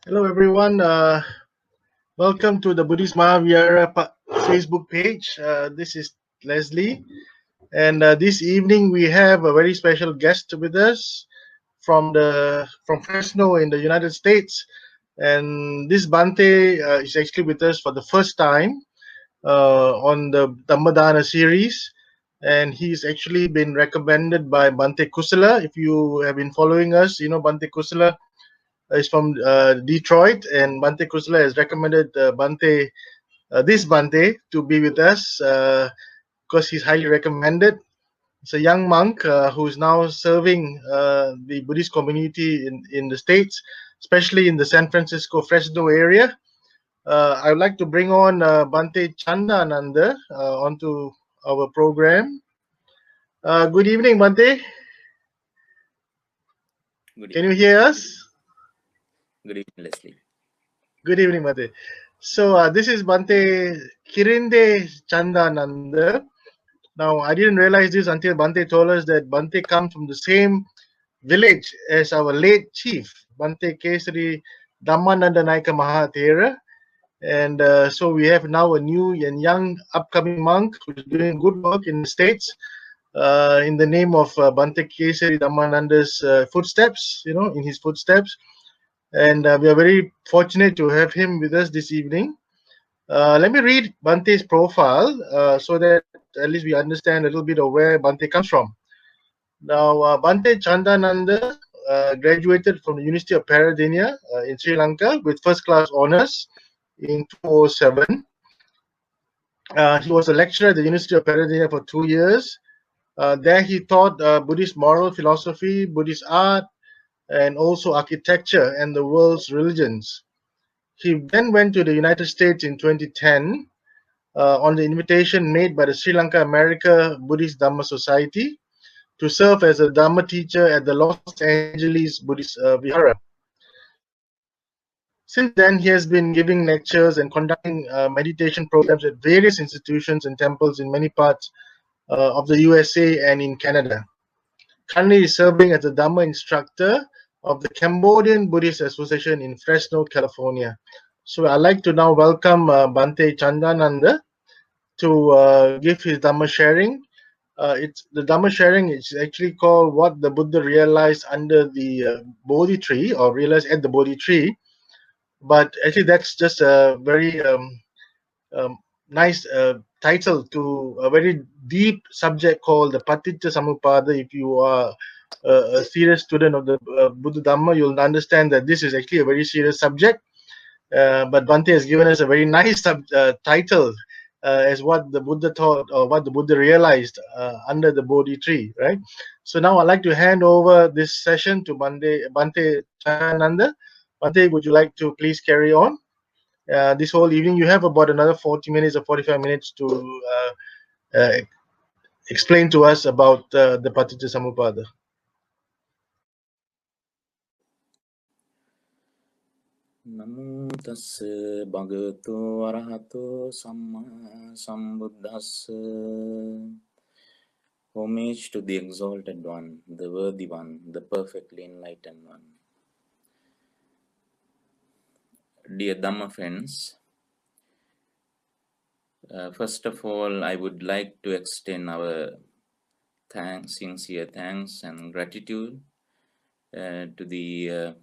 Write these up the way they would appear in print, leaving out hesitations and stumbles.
Hello, everyone. Welcome to the Buddhist Mahavihara Facebook page. This is Leslie, and this evening we have a very special guest with us from Fresno in the United States. And this Bante is actually with us for the first time on the Dhammadana series, and he's actually been recommended by Bante Kusala. If you have been following us, you know Bante Kusala is from Detroit, and Bante Kusala has recommended this Bante to be with us because he's highly recommended. He's a young monk who is now serving the Buddhist community in the States, especially in the San Francisco Fresno area. I would like to bring on Bante Chandananda onto our program. Good evening, Bante. Can you hear us? Good evening, Leslie. Good evening, Bante. So this is Bante Kirinde Chandananda. Now, I didn't realize this until Bante told us that Bante comes from the same village as our late chief, Bante Kesari Dhammananda Naika Mahathera. And so we have now a new and young upcoming monk who's doing good work in the States in the name of Bante Kesari Dhammananda's footsteps, in his footsteps. And we are very fortunate to have him with us this evening. Let me read Bante's profile so that at least we understand a little bit of where Bante comes from. Now, Bante Chandananda graduated from the University of Peradeniya in Sri Lanka with first class honors in 2007. He was a lecturer at the University of Peradeniya for 2 years. There he taught Buddhist moral philosophy, Buddhist art, and also architecture and the world's religions. He then went to the United States in 2010 on the invitation made by the Sri Lanka America Buddhist Dhamma Society to serve as a Dhamma teacher at the Los Angeles Buddhist Vihara. Since then, he has been giving lectures and conducting meditation programs at various institutions and temples in many parts of the USA and in Canada. Currently, he is serving as a Dhamma instructor of the Cambodian Buddhist Association in Fresno, California. So I'd like to now welcome Bante Chandananda to give his Dhamma sharing. It's the Dhamma sharing is actually called what the Buddha realized under the Bodhi tree, or realized at the Bodhi tree. But actually, that's just a very nice title to a very deep subject called the Paticcasamuppada. If you are a serious student of the Buddha Dhamma, you'll understand that this is actually a very serious subject. But Bhante has given us a very nice title as what the Buddha taught or what the Buddha realized under the Bodhi tree, right? So now I'd like to hand over this session to Bhante Chandananda. Bhante, would you like to please carry on? This whole evening, you have about another 40 minutes or 45 minutes to explain to us about the Paticcasamuppada. Namo tassa bhagavato arahato samma sambuddhassa. Homage to the exalted one, the worthy one, the perfectly enlightened one. Dear Dhamma friends, first of all, I would like to extend our sincere thanks and gratitude to the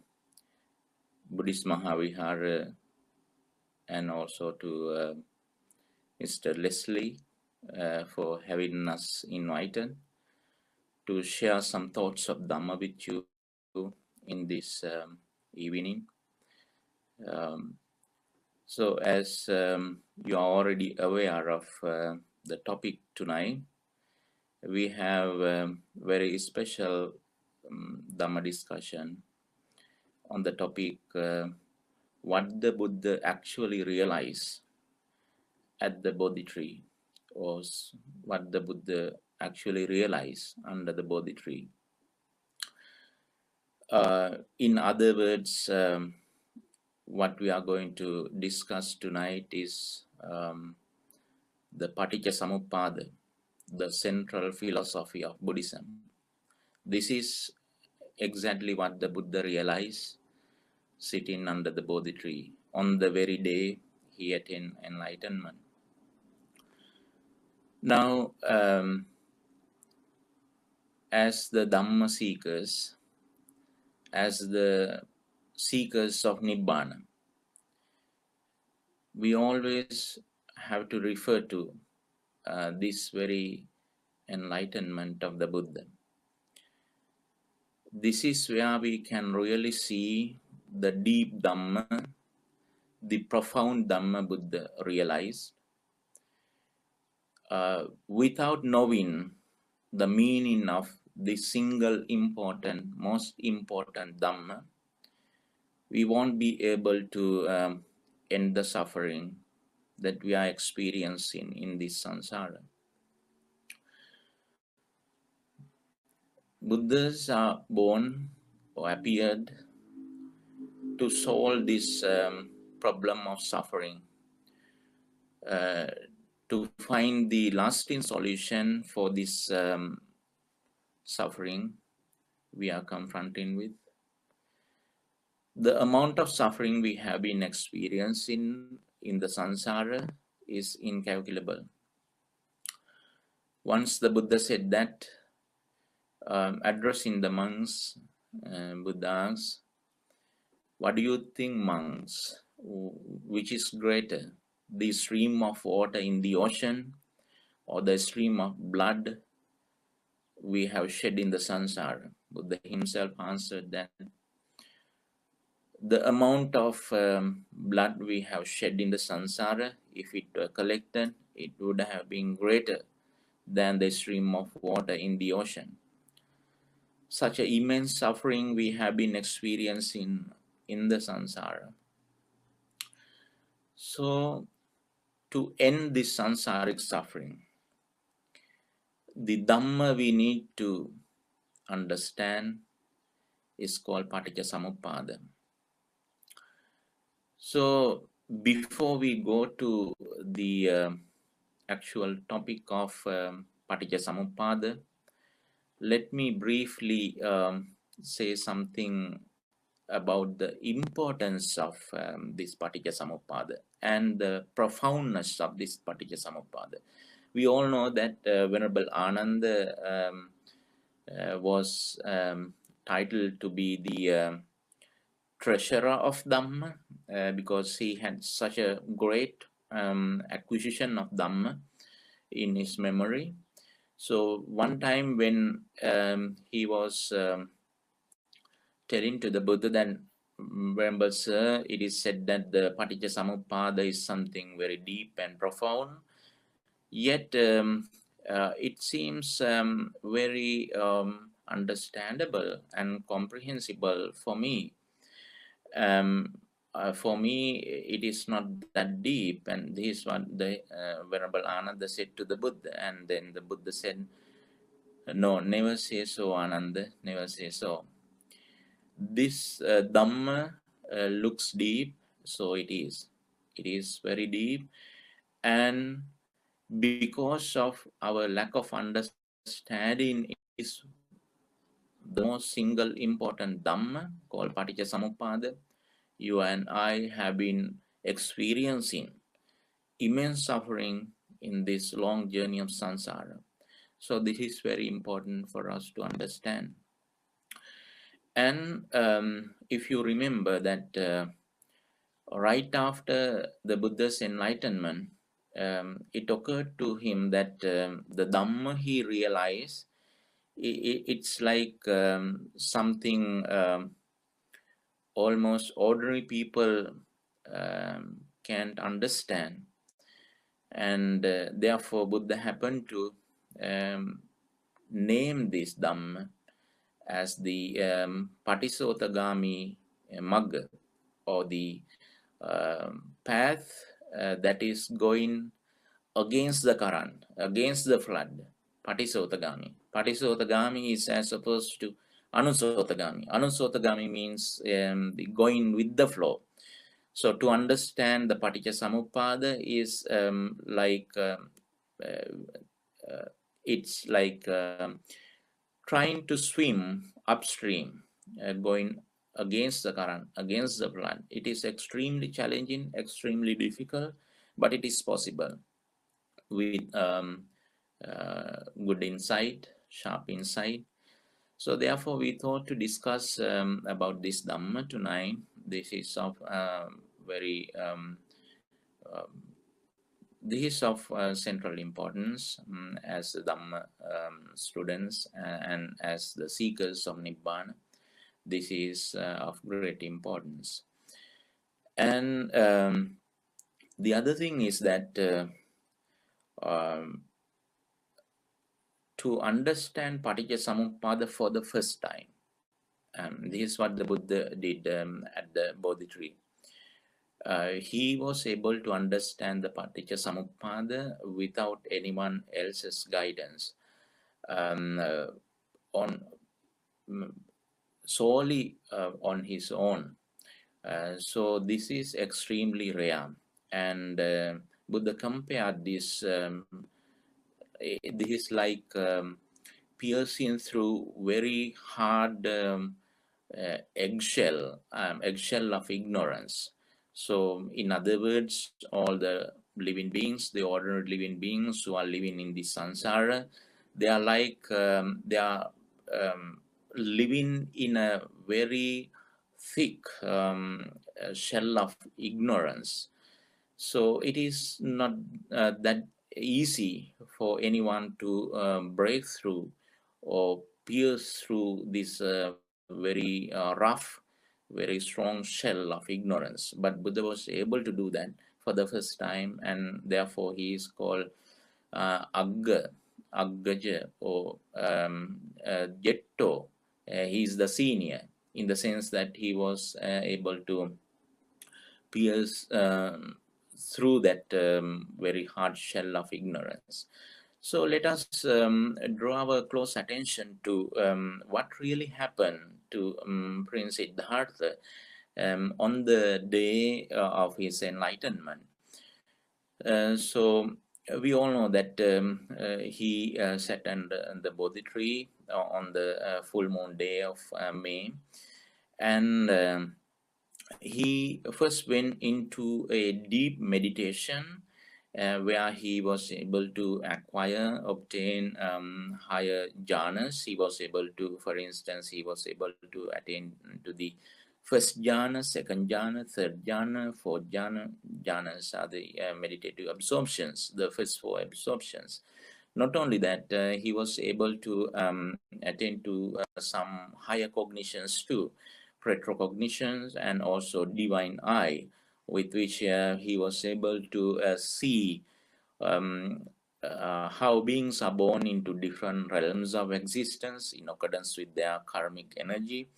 Buddhist Mahavihara and also to Mr. Leslie for having us invited to share some thoughts of Dhamma with you in this evening. So as you are already aware of the topic tonight, we have a very special Dhamma discussion on the topic what the Buddha actually realized at the Bodhi tree, or what the Buddha actually realized under the Bodhi tree. In other words, what we are going to discuss tonight is the Paticcasamuppada, the central philosophy of Buddhism. This is exactly what the Buddha realized sitting under the Bodhi tree on the very day he attained enlightenment. Now, as the Dhamma seekers, as the seekers of Nibbana, we always have to refer to this very enlightenment of the Buddha. This is where we can really see the deep Dhamma, the profound Dhamma Buddha realized. Without knowing the meaning of the single important, most important Dhamma, we won't be able to end the suffering that we are experiencing in this samsara. Buddhas are born or appeared to solve this problem of suffering, to find the lasting solution for this suffering we are confronting with. The amount of suffering we have been experiencing in the samsara is incalculable. Once the Buddha said that, addressing the monks, Buddha asked, "What do you think, monks? Which is greater, the stream of water in the ocean or the stream of blood we have shed in the samsara?" Buddha himself answered that the amount of blood we have shed in the samsara, if it were collected, it would have been greater than the stream of water in the ocean. Such an immense suffering we have been experiencing in the samsara. So, to end this samsaric suffering, the Dhamma we need to understand is called Paticcasamuppada. So, before we go to the actual topic of Paticcasamuppada, let me briefly say something about the importance of this Paticcasamuppada and the profoundness of this Paticcasamuppada. We all know that Venerable Ananda was titled to be the treasurer of Dhamma because he had such a great acquisition of Dhamma in his memory. So one time when he was telling to the Buddha that, "Venerable Sir, it is said that the Paticcasamuppada is something very deep and profound, yet it seems very understandable and comprehensible for me. For me, it is not that deep." And this is what the Venerable Ananda said to the Buddha. And then the Buddha said, "No, never say so, Ananda, never say so. This Dhamma looks deep, so it is. It is very deep. And because of our lack of understanding, it is the most single important Dhamma called Paticcasamuppada. You and I have been experiencing immense suffering in this long journey of samsara. So this is very important for us to understand. And if you remember that right after the Buddha's enlightenment, it occurred to him that the Dhamma he realized, it's like something almost ordinary people can't understand. And therefore Buddha happened to name this Dhamma as the Patisotagami Magga, or the path that is going against the current, against the flood. Patisotagami. Patisotagami is as opposed to Anusotagami. Anusotagami means going with the flow. So to understand the Paticcasamuppada is it's like trying to swim upstream, going against the current, against the flood. It is extremely challenging, extremely difficult, but it is possible with good insight, sharp insight. So therefore, we thought to discuss about this Dhamma tonight. This is of very this is of central importance as the Dhamma students and as the seekers of Nibbana. This is of great importance. And the other thing is that to understand Paticcasamuppada for the first time, this is what the Buddha did at the Bodhi tree. He was able to understand the Paticcasamuppada without anyone else's guidance, on solely on his own. So this is extremely rare, and Buddha compared this. This is like piercing through very hard eggshell of ignorance. So in other words, all the living beings, the ordinary living beings who are living in this samsara, they are like they are living in a very thick shell of ignorance. So it is not that easy for anyone to break through or pierce through this very rough, very strong shell of ignorance. But Buddha was able to do that for the first time, and therefore he is called Aggaja, or Jetto. He is the senior in the sense that he was able to pierce through that very hard shell of ignorance. So let us draw our close attention to what really happened to Prince Siddhartha on the day of his enlightenment. So we all know that he sat under the Bodhi tree on the full moon day of May, and he first went into a deep meditation where he was able to obtain higher jhanas. He was able to, for instance, he was able to attain to the first jhana, second jhana, third jhana, fourth jhana. Jhanas are the meditative absorptions, the first four absorptions. Not only that, he was able to attain to some higher cognitions too, retrocognitions, and also divine eye, with which he was able to see how beings are born into different realms of existence in accordance with their karmic energy.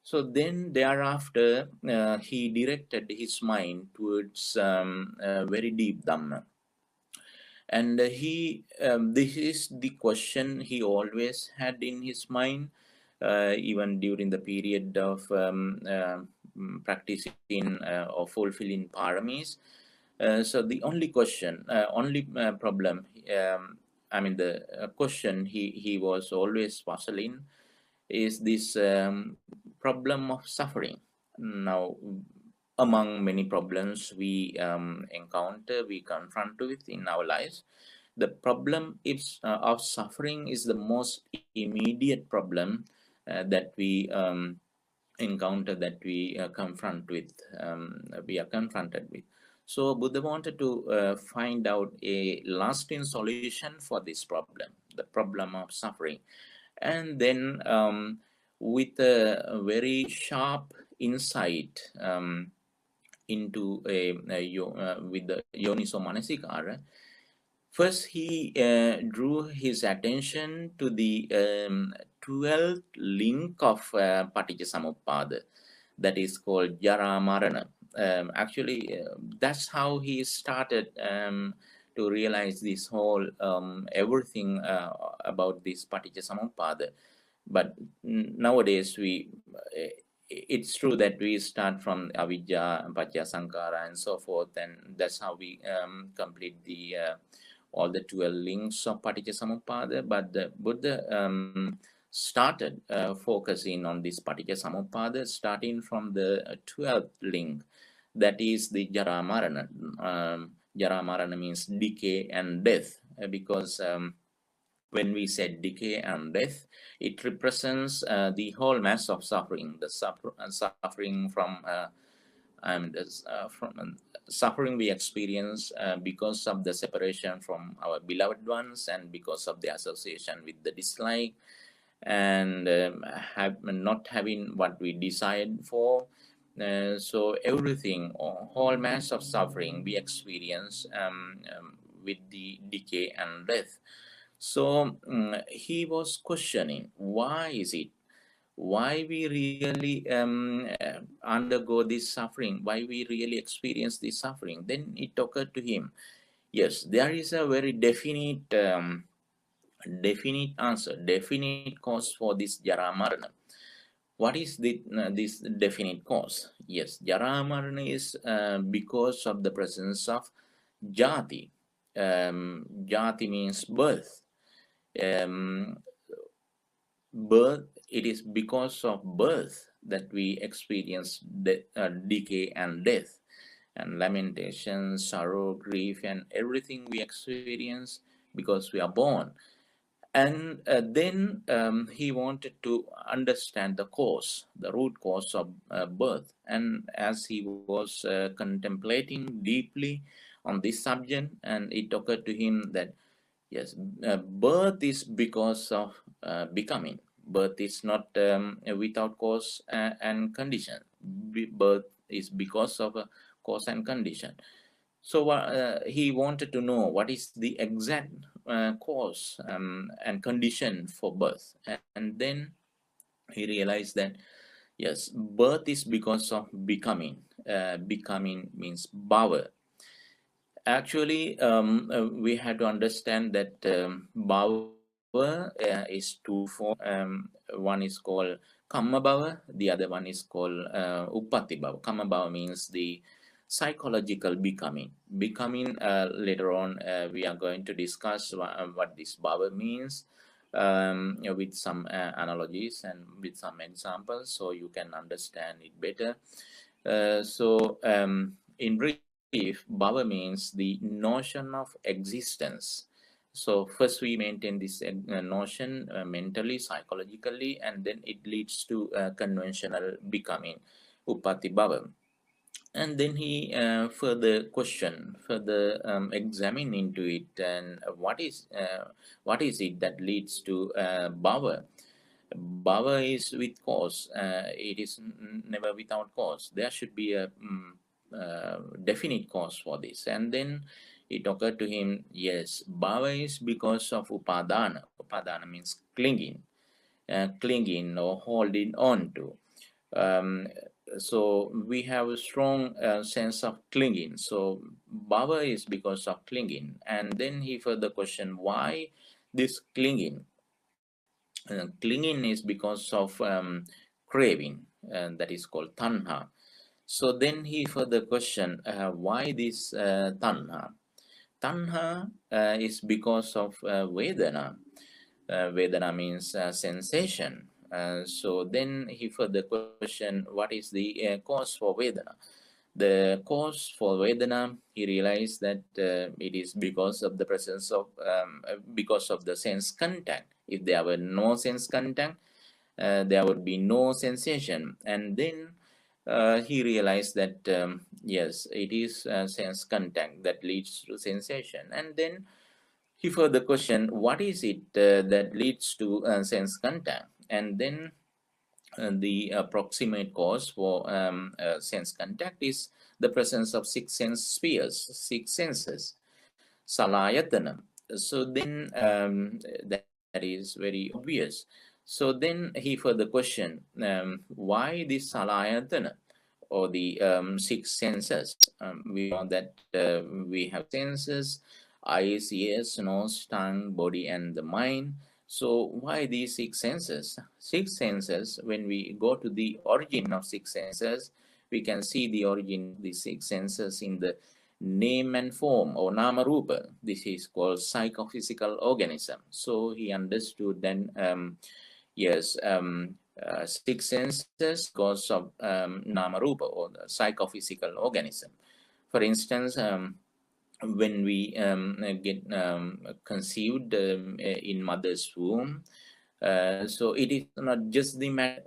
So then thereafter, he directed his mind towards very deep Dhamma. And this is the question he always had in his mind, even during the period of practicing or fulfilling paramis. So the only question, only problem, the question he was always puzzling is this problem of suffering. Now, among many problems we encounter, we confront with in our lives, the problem is, of suffering is the most immediate problem that we encounter, that we confront with, we are confronted with. So Buddha wanted to find out a lasting solution for this problem, the problem of suffering. And then with a very sharp insight into with the Yoniso Manasikara, first he drew his attention to the 12th link of Paticcasamuppada, that is called Jara Marana. Actually, that's how he started to realize this whole everything about this Paticcasamuppada. But nowadays it's true that we start from Avijja, Paccaya Sankara, and so forth, and that's how we complete the all the 12 links of Paticcasamuppada. But the Buddha started focusing on this Paticcasamuppada, starting from the 12th link, that is the Jara Marana. Jara Marana means decay and death, because when we said decay and death, it represents the whole mass of suffering, the suffering from suffering we experience because of the separation from our beloved ones, and because of the association with the dislike, and not having what we desired for. So everything, or whole mass of suffering we experience with the decay and death. So he was questioning, why is it, why we really undergo this suffering, why we really experience this suffering. Then it occurred to him, yes, there is a very definite answer, definite cause for this Jara Marana. What is this definite cause? Yes, Jara Marana is because of the presence of Jati. Jati means birth. Birth, it is because of birth that we experience decay and death, and lamentation, sorrow, grief, and everything we experience because we are born. And then he wanted to understand the cause, the root cause of birth. And as he was contemplating deeply on this subject, and it occurred to him that yes, birth is because of becoming. Birth is not without cause and condition. Birth is because of a cause and condition. So he wanted to know what is the exact cause and condition for birth. And then he realized that yes, birth is because of becoming. Becoming means bhava. Actually, we have to understand that bhava is twofold. One is called kamma bhava, the other one is called uppatti bhava. Kamma bhava means the psychological becoming. Becoming, later on, we are going to discuss what this bhava means with some analogies and with some examples, so you can understand it better. In brief, bhava means the notion of existence. So first we maintain this notion mentally, psychologically, and then it leads to conventional becoming, uppatti bhava. And then he further examine into it, and what is it that leads to bhava. Bhava is with cause. It is never without cause. There should be a definite cause for this. And then it occurred to him, yes, bhava is because of upadana. Upadana means clinging, clinging or holding on to. So we have a strong sense of clinging. So bhava is because of clinging. And then he further questioned, why this clinging? Clinging is because of craving, that is called tanha. So then he further questioned, why this tanha? Tanha is because of Vedana. Vedana means sensation. So then he further questioned, what is the cause for Vedana? The cause for Vedana, he realized that it is because of the presence of, because of the sense contact. If there were no sense contact, there would be no sensation. And then he realized that yes, it is sense contact that leads to sensation. And then he further questioned, what is it that leads to sense contact? And then the approximate cause for sense contact is the presence of six sense spheres, six senses, salayatana. So then that is very obvious. So then he further questioned, why this salayatana, or the six senses? We know that we have senses: eyes, ears, nose, tongue, body, and the mind. So why these six senses? Six senses, when we go to the origin of six senses, we can see the origin of the six senses in the name and form, or nama rupa. This is called psychophysical organism. So he understood then yes, six senses because of nama rupa, or the psychophysical organism. For instance, when we get conceived in mother's womb, so it is not just the matter,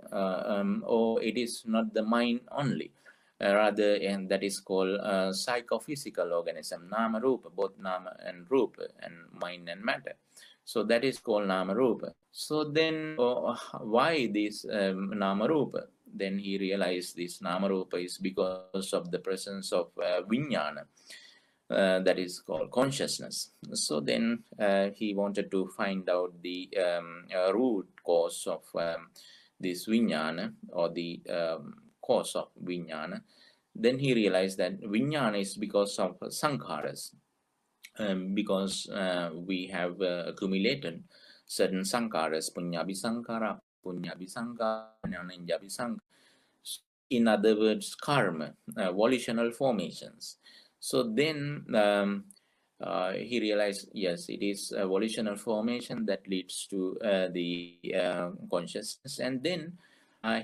or it is not the mind only. Rather, and that is called psychophysical organism, nama rupa, both nama and rupa, and mind and matter. So that is called nama rupa. So then, why this nama rupa? Then he realized this nama rupa is because of the presence of vijnana, that is called consciousness. So then he wanted to find out the root cause of this vijnana, or the cause of vijnana. Then he realized that vijnana is because of sankharas, because we have accumulated certain sankharas, punyabi sankhara, punyabi sankhara, nananjabi sankhara. In other words, karma, volitional formations. So then he realized, yes, it is a volitional formation that leads to the consciousness. And then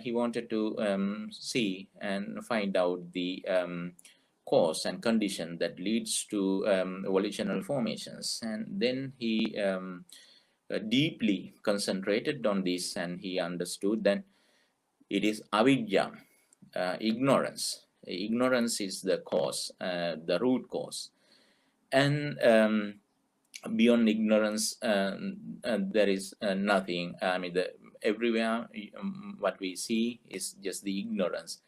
he wanted to see and find out the cause and condition that leads to volitional formations. And then he deeply concentrated on this, and he understood that it is avidya, ignorance. Ignorance is the cause, the root cause. And beyond ignorance, there is nothing. I mean, everywhere what we see is just the ignorance.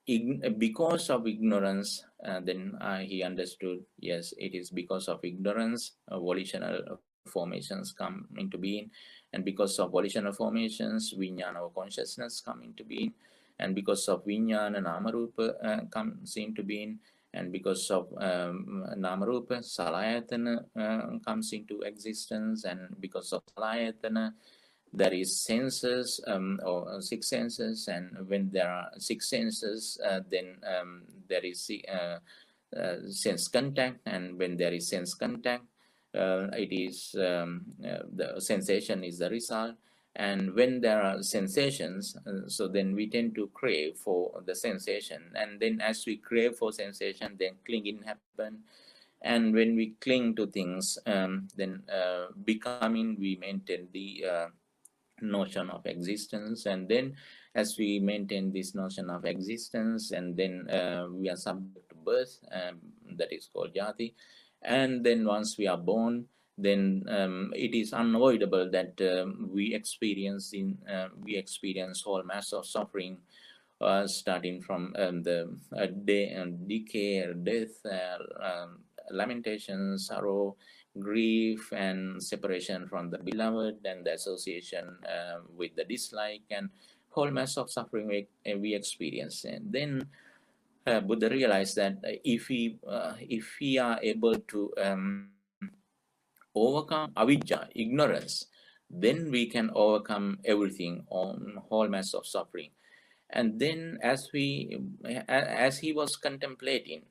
Because of ignorance, then he understood, yes, it is because of ignorance volitional formations come into being, and because of volitional formations vijnana or consciousness come into being, and because of vijnana namarupa comes into being, and because of namarupa salayatana comes into existence, and because of salayatana there is senses, or six senses, and when there are six senses, then there is sense contact, and when there is sense contact, it is the sensation is the result. And when there are sensations, so then we tend to crave for the sensation, and then as we crave for sensation, then clinging happen. And when we cling to things, then becoming, we maintain the notion of existence. And then as we maintain this notion of existence, and then we are subject to birth, that is called jati. And then once we are born, then it is unavoidable that we experience whole mass of suffering, starting from the decay, death, lamentation, sorrow, grief, and separation from the beloved, and the association with the dislike, and whole mass of suffering we experience. And then Buddha realized that if we are able to overcome avidya, ignorance, then we can overcome everything on whole mass of suffering. And then as he was contemplating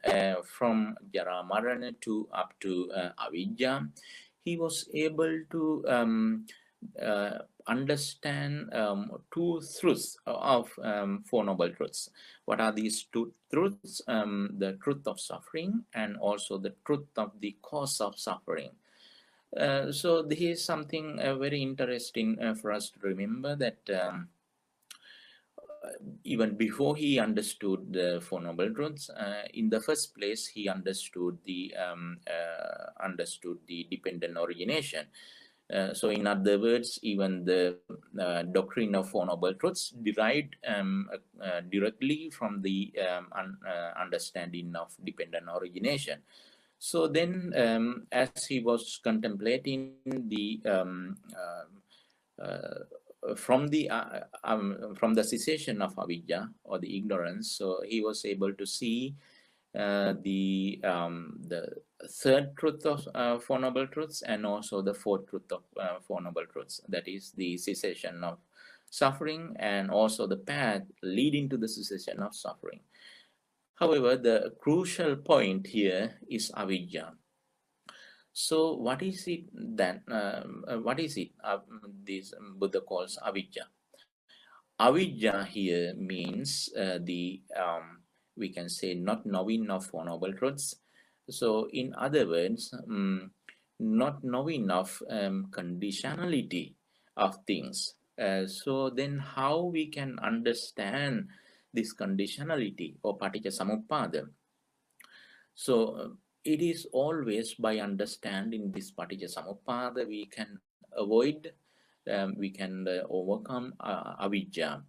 from jara marana to up to avidya, he was able to understand two truths of Four Noble Truths. What are these two truths? The truth of suffering, and also the truth of the cause of suffering. So this is something very interesting for us to remember, that even before he understood the Four Noble Truths, in the first place he understood the dependent origination. So in other words, even the doctrine of Four Noble Truths derived directly from the understanding of dependent origination. So then as he was contemplating the from the cessation of avidya, or the ignorance, so he was able to see the third truth of Four Noble Truths, and also the fourth truth of Four Noble Truths, that is the cessation of suffering, and also the path leading to the cessation of suffering. However, the crucial point here is avidya. So what is it that what is it this Buddha calls avijja? Avijja here means we can say not knowing of Four Noble Truths. So in other words, not knowing of conditionality of things. So then how we can understand this conditionality or Paticcasamuppada? So it is always by understanding this Paticcasamuppada we can avoid, we can overcome avijja.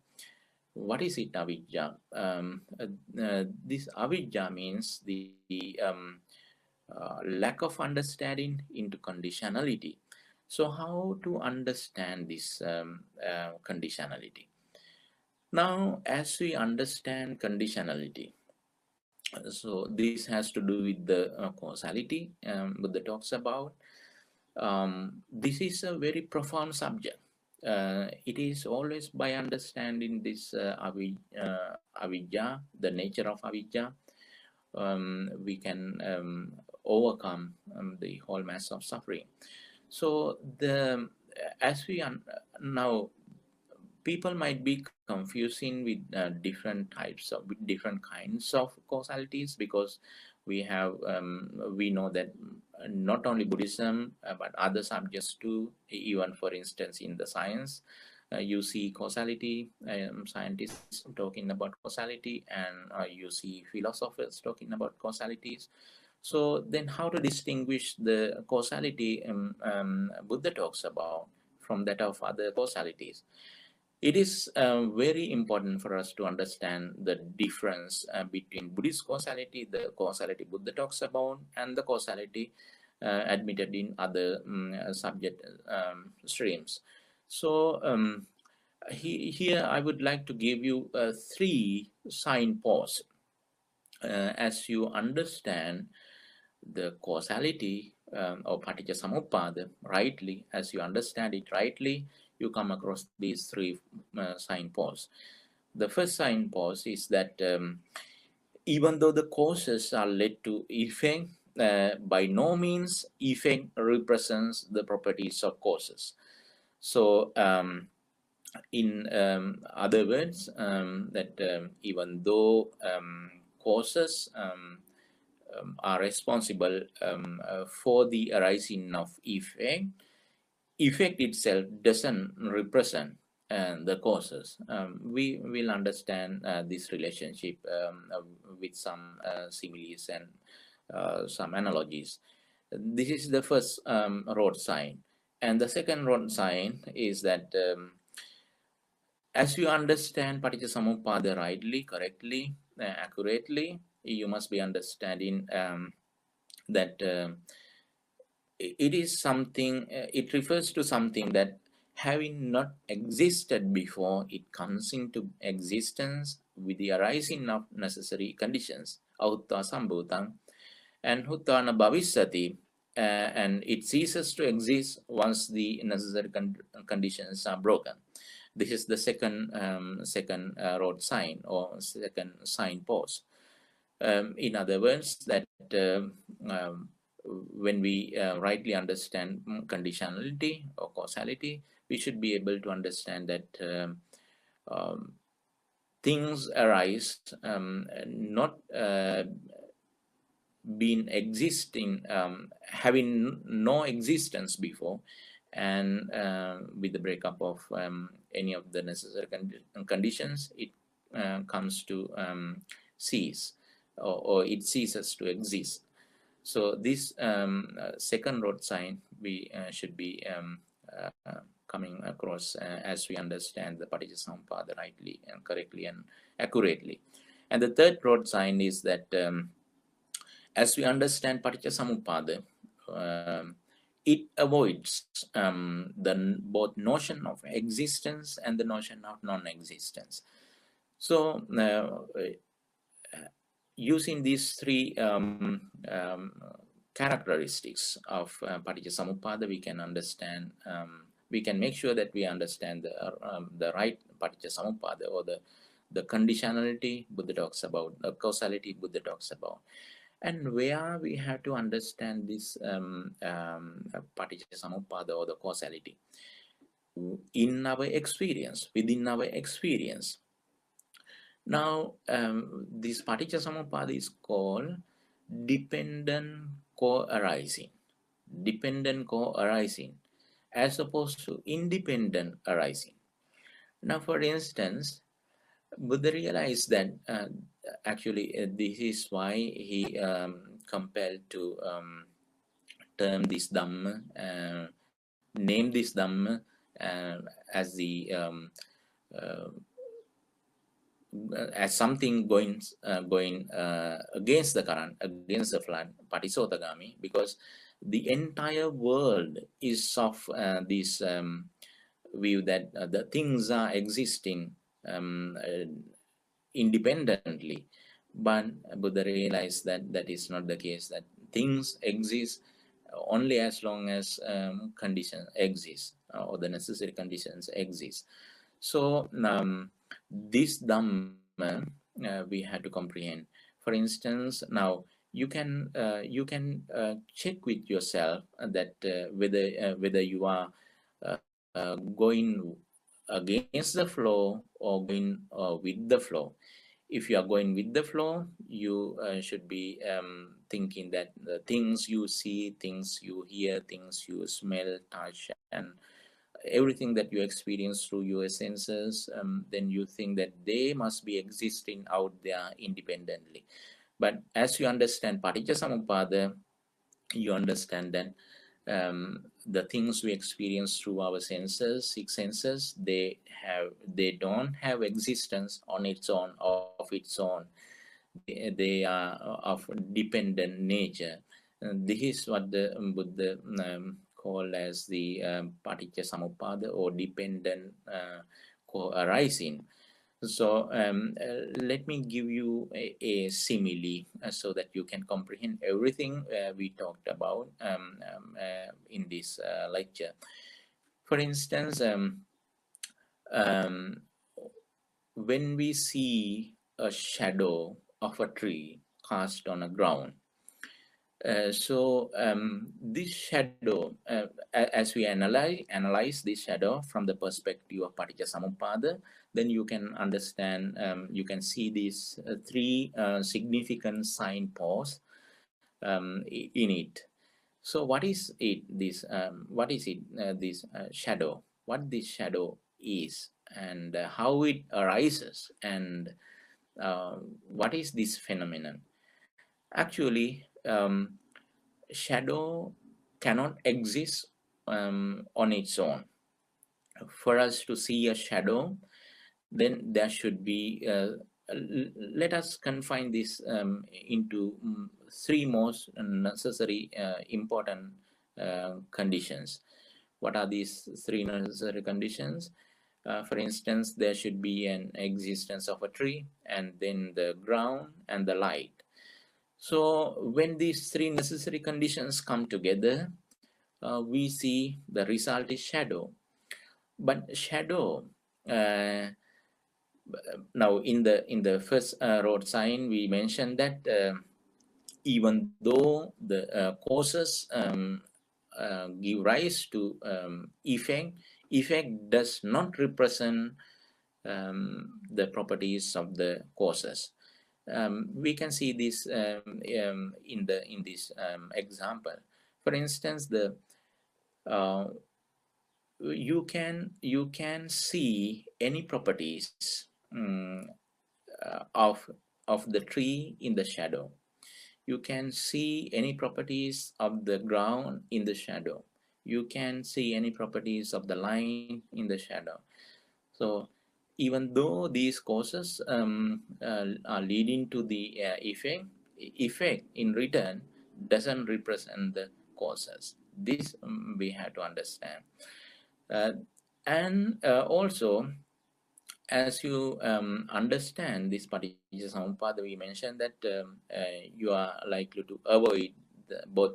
What is it, avijja? This avijja means the lack of understanding into conditionality. So how to understand this conditionality? Now, as we understand conditionality, so this has to do with the causality Buddha talks about. This is a very profound subject. It is always by understanding this avijja, the nature of avijja, we can overcome the whole mass of suffering. So the as we now people might be confusing with with different kinds of causalities, because we know that not only Buddhism but other subjects too, even for instance in the science, you see causality, scientists talking about causality, and you see philosophers talking about causalities. So then how to distinguish the causality Buddha talks about from that of other causalities? It is very important for us to understand the difference between Buddhist causality, the causality Buddha talks about, and the causality admitted in other subject streams. So here I would like to give you three signposts as you understand the causality or Paticcasamuppada rightly. As you understand it rightly, you come across these three signposts. The first signpost is that even though the causes are led to effect, by no means effect represents the properties of causes. So in other words, that even though causes are responsible for the arising of effect, effect itself doesn't represent the causes. We will understand this relationship with some similes and some analogies. This is the first road sign. And the second road sign is that as you understand Paticcasamuppada rightly, correctly, accurately, you must be understanding that it is something, it refers to something that having not existed before, it comes into existence with the arising of necessary conditions, autta sambhutang, and huttana bhavisati, and it ceases to exist once the necessary conditions are broken. This is the second road sign or second signpost. In other words, that when we rightly understand conditionality or causality, we should be able to understand that things arise not been existing, having no existence before, and with the breakup of any of the necessary conditions, it comes to cease, or it ceases to exist. So this second road sign we should be coming across as we understand the Paticcasamuppada rightly and correctly and accurately. And the third road sign is that as we understand Paticcasamuppada, it avoids the both notion of existence and the notion of non-existence. So using these three characteristics of Paticcasamuppada, we can understand, we can make sure that we understand the right Paticcasamuppada, or the conditionality Buddha talks about, the causality Buddha talks about. And where we have to understand this Paticcasamuppada or the causality in our experience, within our experience. Now, this Paticcasamuppada is called dependent co-arising, dependent co-arising, as opposed to independent arising. Now, for instance, Buddha realized that actually this is why he compelled to term this Dhamma, name this Dhamma as the uh, as something going against the current, against the flood, Patisotagami, because the entire world is of this view that the things are existing independently. But Buddha realized that that is not the case, that things exist only as long as conditions exist, or the necessary conditions exist. So this Dhamma we have to comprehend. For instance, now you can check with yourself that whether you are going against the flow or going with the flow. If you are going with the flow, you should be thinking that the things you see, things you hear, things you smell, touch, and everything that you experience through your senses, then you think that they must be existing out there independently. But as you understand Paticcasamuppada, you understand that the things we experience through our senses, six senses, they don't have existence on its own, of its own. They are of dependent nature. This is what the Buddha called as the Paticcasamuppada, or dependent co-arising. So let me give you a simile so that you can comprehend everything we talked about in this lecture. For instance, um, when we see a shadow of a tree cast on a ground, this shadow, as we analyze this shadow from the perspective of Paticcasamuppada, then you can understand, you can see these three significant signposts in it. So what is it? What is it? This shadow. What this shadow is, and how it arises, and what is this phenomenon? Actually, shadow cannot exist on its own. For us to see a shadow, then there should be, let us confine this into three most necessary, important conditions. What are these three necessary conditions? For instance, there should be an existence of a tree, and then the ground and the light. So when these three necessary conditions come together, we see the result is shadow. But shadow, now in the first road sign, we mentioned that even though the causes give rise to effect does not represent the properties of the causes. We can see this in this example. For instance, the you can see any properties of the tree in the shadow. You can see any properties of the ground in the shadow. You can see any properties of the line in the shadow. So even though these causes are leading to the effect in return doesn't represent the causes. This we have to understand. Uh, and also, as you understand this Paticcasamuppada, we mentioned that you are likely to avoid both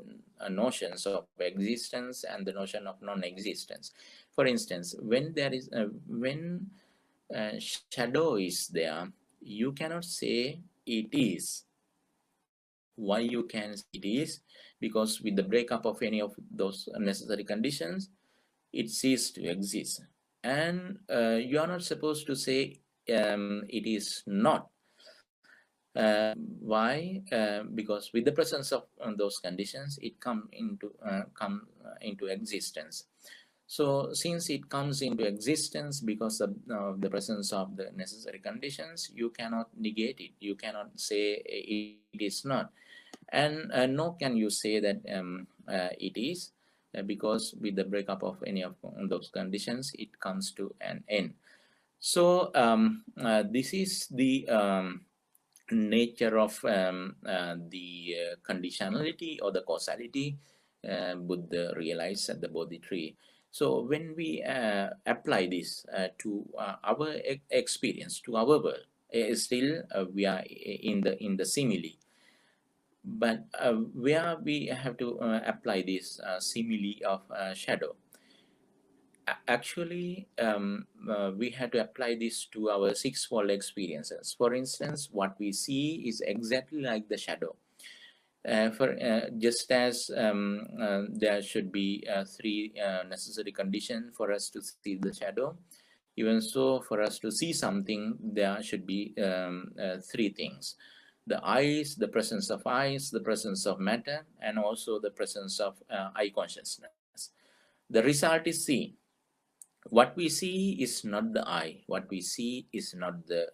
notions of existence and the notion of non-existence. For instance, when there is when shadow is there, you cannot say it is. Why you can see it is because with the breakup of any of those necessary conditions, it ceases to exist. And you are not supposed to say it is not. Why? Because with the presence of those conditions, it come into existence. So since it comes into existence because of the presence of the necessary conditions, you cannot negate it. You cannot say it is not, and nor can you say that it is, because with the breakup of any of those conditions, it comes to an end. So this is the nature of the conditionality or the causality Buddha realized at the Bodhi tree. So when we apply this to our experience, to our world, still we are in the simile. But where we have to apply this simile of shadow, actually we have to apply this to our six-fold experiences. For instance, what we see is exactly like the shadow. For just as there should be three necessary conditions for us to see the shadow, even so for us to see something, there should be three things: the eyes, the presence of eyes, the presence of matter, and also the presence of eye consciousness. The result is seen. What we see is not the eye. What we see is not the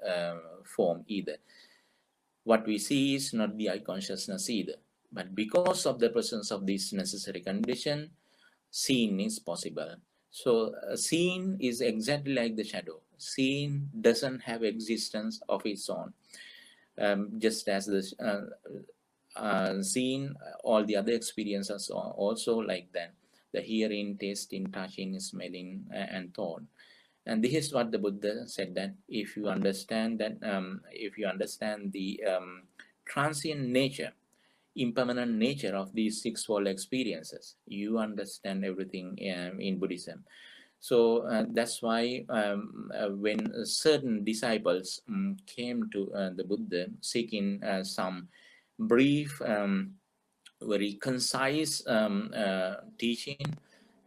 form either. What we see is not the eye consciousness either. But because of the presence of this necessary condition, seeing is possible. So seeing is exactly like the shadow. Seeing doesn't have existence of its own. Just as the seeing, all the other experiences are also like that: the hearing, tasting, touching, smelling, and thought. And this is what the Buddha said, that if you understand that, if you understand the transient nature, impermanent nature of these sixfold experiences, you understand everything in Buddhism. So that's why when certain disciples came to the Buddha seeking some brief, very concise teaching,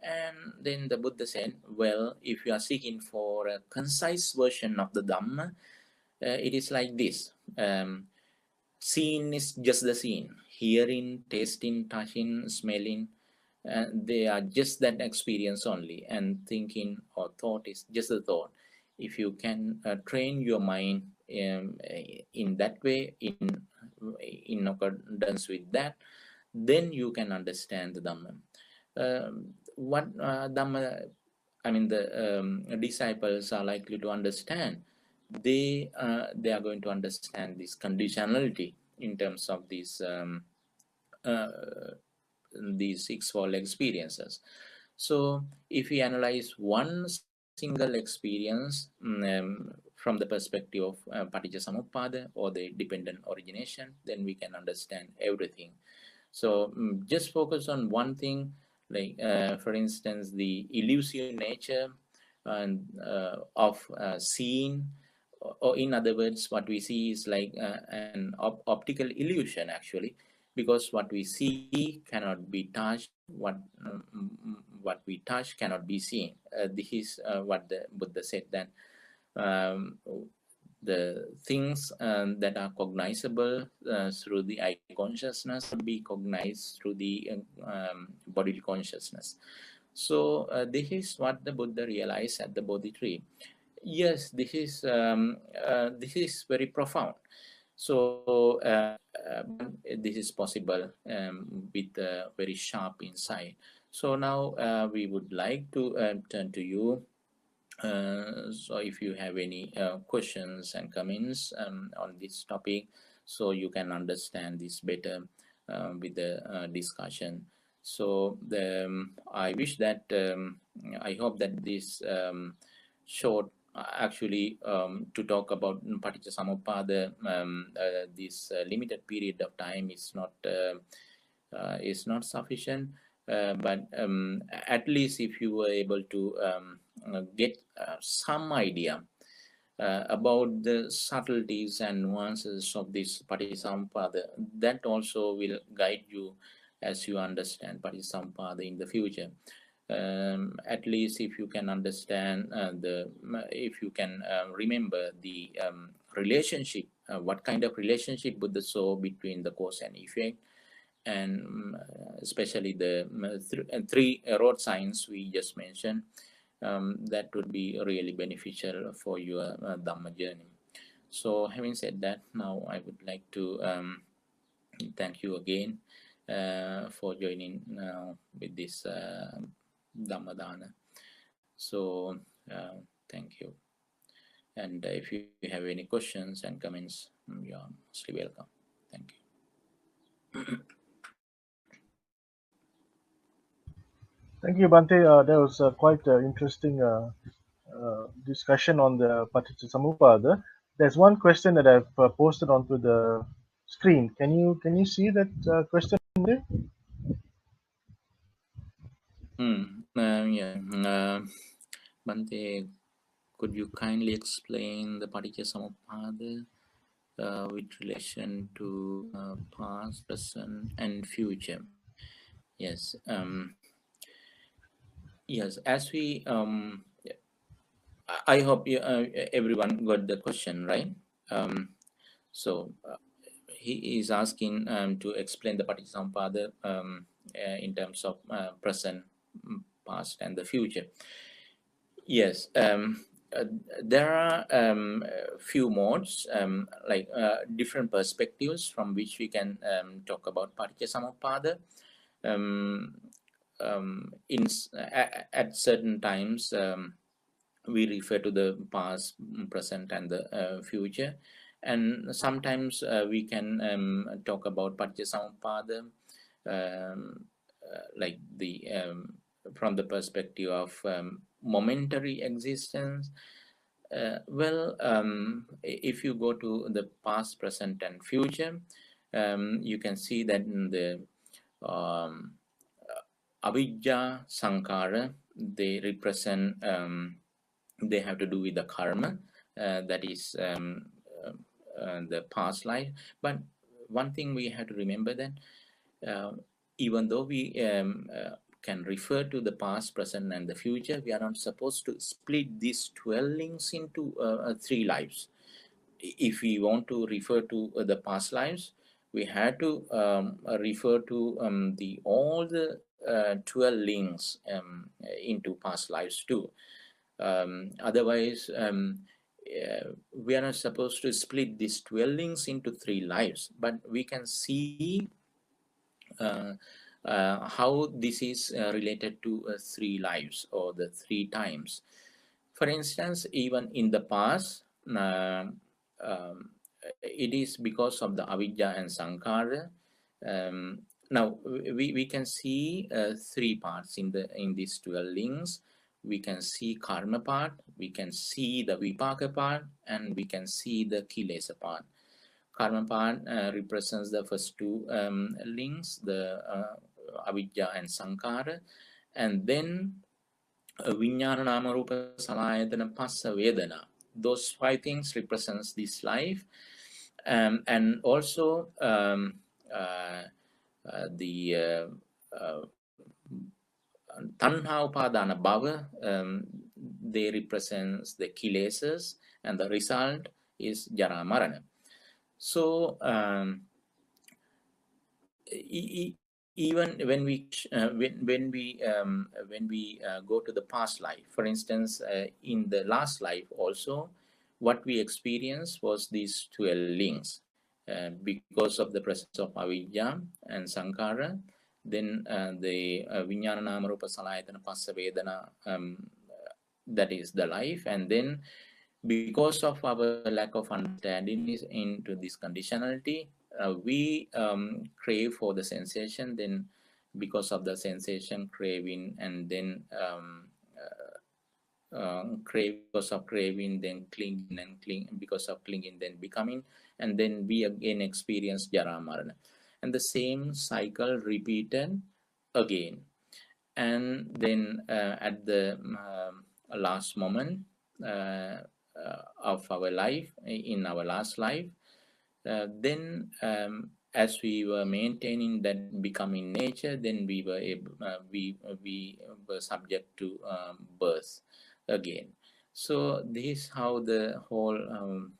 and then the Buddha said, well, if you are seeking for a concise version of the Dhamma, it is like this. Seeing is just the scene. Hearing, tasting, touching, smelling, they are just that experience only. And thinking or thought is just a thought. If you can train your mind in that way, in accordance with that, then you can understand the Dhamma. What Dhamma, I mean, the disciples are likely to understand. They are going to understand this conditionality in terms of uh, these sixfold experiences. So if we analyze one single experience from the perspective of Paticcasamuppada or the dependent origination, then we can understand everything. So just focus on one thing, like for instance, the elusive nature of seeing, or in other words, what we see is like an optical illusion actually, because what we see cannot be touched, what we touch cannot be seen. This is what the Buddha said, that um, the things that are cognizable through the eye consciousness will be cognized through the bodily consciousness. So this is what the Buddha realized at the Bodhi tree. Yes, this is very profound. So but this is possible with a very sharp insight. So now we would like to turn to you. So if you have any questions and comments on this topic, so you can understand this better with the discussion. So I wish that I hope that this short actually to talk about Paticcasamuppada, this limited period of time is not sufficient. But at least if you were able to get some idea about the subtleties and nuances of this Paticcasamuppada. That also will guide you as you understand Paticcasamuppada in the future. At least if you can understand if you can remember the relationship, what kind of relationship Buddha saw between the cause and effect, and especially the three road signs we just mentioned, that would be really beneficial for your Dhamma journey. So having said that, now I would like to thank you again for joining with this Dhamma Dana. So thank you. And if you have any questions and comments, you are mostly welcome. Thank you. Thank you, Bante. That was quite interesting discussion on the Paticcasamuppada. There's one question that I've posted onto the screen. Can you see that question there? Yeah. Bante, could you kindly explain the Paticcasamuppada with relation to past, present, and future? Yes. Yes. As we I hope everyone got the question right. So he is asking to explain the Paticcasamuppada in terms of present, past, and the future. Yes, there are few modes, like different perspectives from which we can talk about Paticcasamuppada. At certain times, we refer to the past, present, and the future, and sometimes we can talk about Paticcasamuppada like the from the perspective of momentary existence. If you go to the past, present, and future, you can see that in the avijja sankara, they represent they have to do with the karma, that is the past life. But one thing we have to remember that even though we can refer to the past, present, and the future, we are not supposed to split these 12 links into 3 lives. If we want to refer to the past lives, we have to refer to the all the 12 links into past lives too. Otherwise, we are not supposed to split these 12 links into 3 lives, but we can see how this is related to 3 lives or the 3 times. For instance, even in the past, it is because of the avijja and sankara. Now we can see 3 parts in these 12 links. We can see karma part, we can see the vipaka part, and we can see the kilesa part. Karma part represents the first 2 links, the avijja and sankara, and then vijnana nama rupa salayatana passa vedana. Those 5 things represents this life, and also the tanha upadana bhava, they represents the kilesas, and the result is jara marana. So even when we go to the past life, for instance, in the last life also, what we experienced was these 12 links because of the presence of avijja and sankara. Then the vijnana nama rupa salayatana passa vedana, that is the life, and then because of our lack of understanding into this conditionality, we crave for the sensation. Then because of the sensation craving, and then because of craving, then clinging, and because of clinging, then becoming, and then we again experience jara marana, and the same cycle repeated again. And then at the last moment, of our life in our last life. Then as we were maintaining that becoming nature, then we were we were subject to birth again. So this is how the whole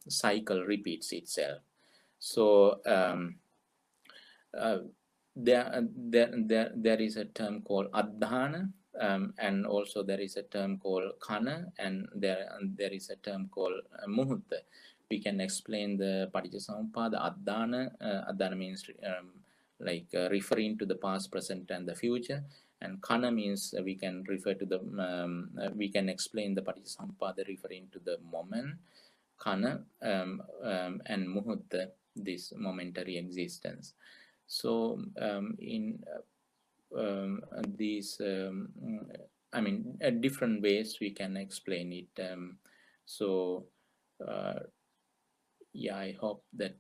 cycle repeats itself. So uh, there is a term called adhana, and also there is a term called kana, and there is a term called muhutta. We can explain the Paticcasamuppada. Adhana means referring to the past, present, and the future. And kana means we can refer to the we can explain the Paticcasamuppada referring to the moment, kana, and muhutta, this momentary existence. So in these, I mean, different ways we can explain it. So yeah, I hope that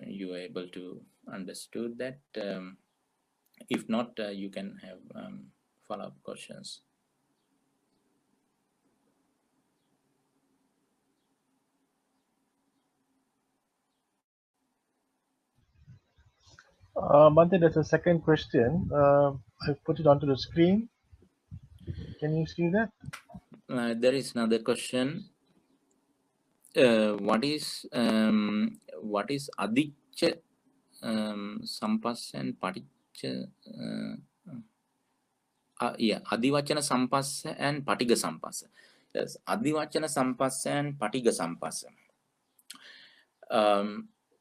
you are able to understood that. If not, you can have follow-up questions. Bante, there's a second question. I put it onto the screen. Can you see that? There is another question. What is adicca sampassa and paticca? Yeah, adivachana sampassa and patigga sampassa. Yes, adivachana sampassa and patigga sampassa.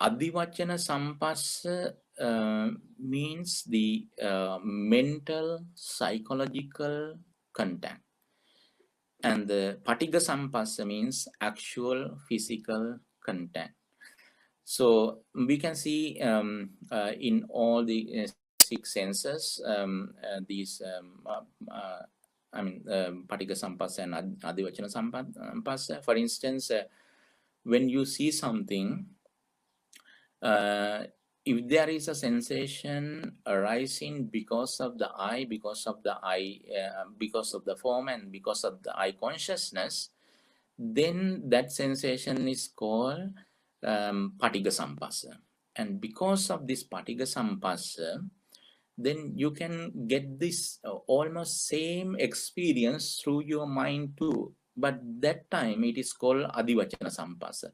Adivachana sampassa means the mental, psychological contact, and the patigga sampassa means actual physical contact. So we can see in all the six senses these I mean patigga sampassa and adivachana sampassa. For instance, when you see something, if there is a sensation arising because of the eye, because of the form, and because of the eye consciousness, then that sensation is called patigga sampassa. And because of this patigga sampassa, then you can get this almost same experience through your mind too. But that time it is called adivachana sampassa.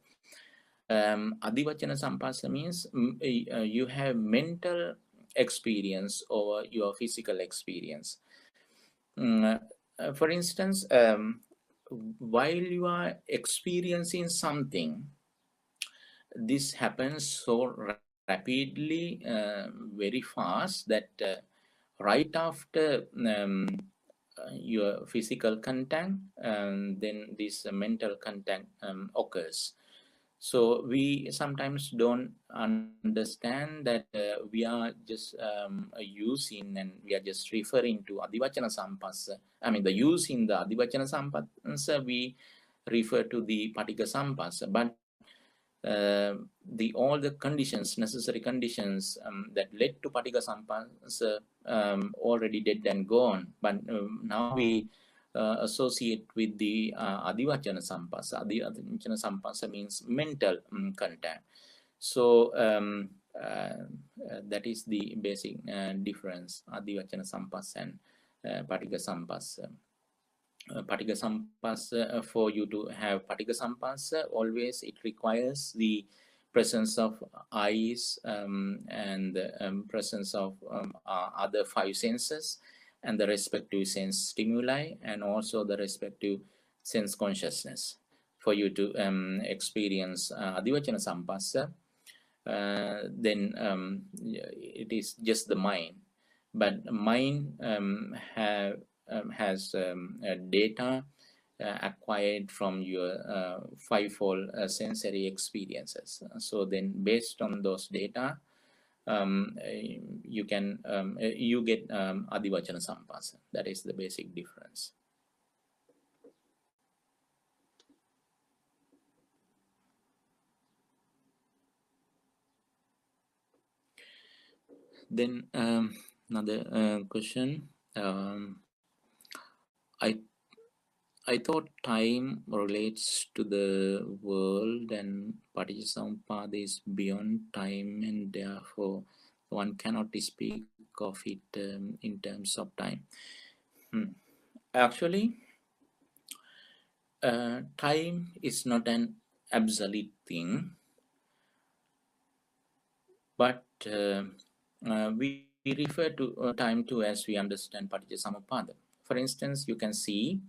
Adivachana sampassa means you have mental experience over your physical experience. For instance, while you are experiencing something, this happens so rapidly, very fast, that right after your physical contact, then this mental contact occurs. So we sometimes don't understand that we are just using, and we are just referring to adivachana sampassa. I mean, the use in the adivachana sampassa, we refer to the patigga sampassa, but all the conditions, necessary conditions that led to patigga sampassa already dead and gone. But now we associate with the adivachana sampassa. Adivachana sampassa means mental contact. So that is the basic difference, adivachana sampassa and patigga sampassa. Patigga sampassa, for you to have patigga sampassa, always it requires the presence of eyes and presence of other five senses, and the respective sense stimuli, and also the respective sense consciousness for you to experience adivachana sampassa. Then it is just the mind, but mind has data acquired from your fivefold sensory experiences. So then based on those data, you can you get adivachana sampassa. That is the basic difference. Then another question. I I thought time relates to the world and Paticcasamuppada is beyond time, and therefore one cannot speak of it in terms of time. Hmm. Actually, time is not an absolute thing, but we refer to time to as we understand Paticcasamuppada. For instance, you can see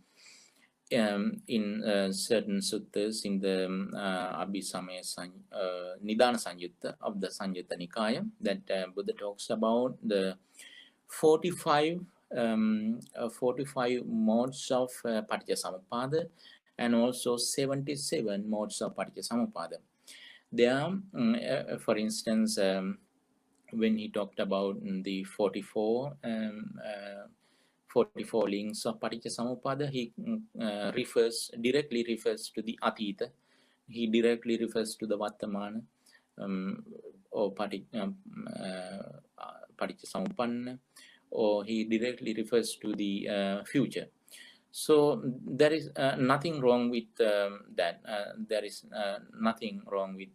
in certain suttas in the Nidana Sanyutta of the Sanyutta Nikaya that Buddha talks about the 45, 45 modes of Paticcasamuppada and also 77 modes of Paticcasamuppada. There, for instance, when he talked about the 44 links of Paticcasamuppada, he directly refers to the Atita, he directly refers to the Vartamana, or Paticcasamuppanna, or he directly refers to the future. So there is nothing wrong with that. There is nothing wrong with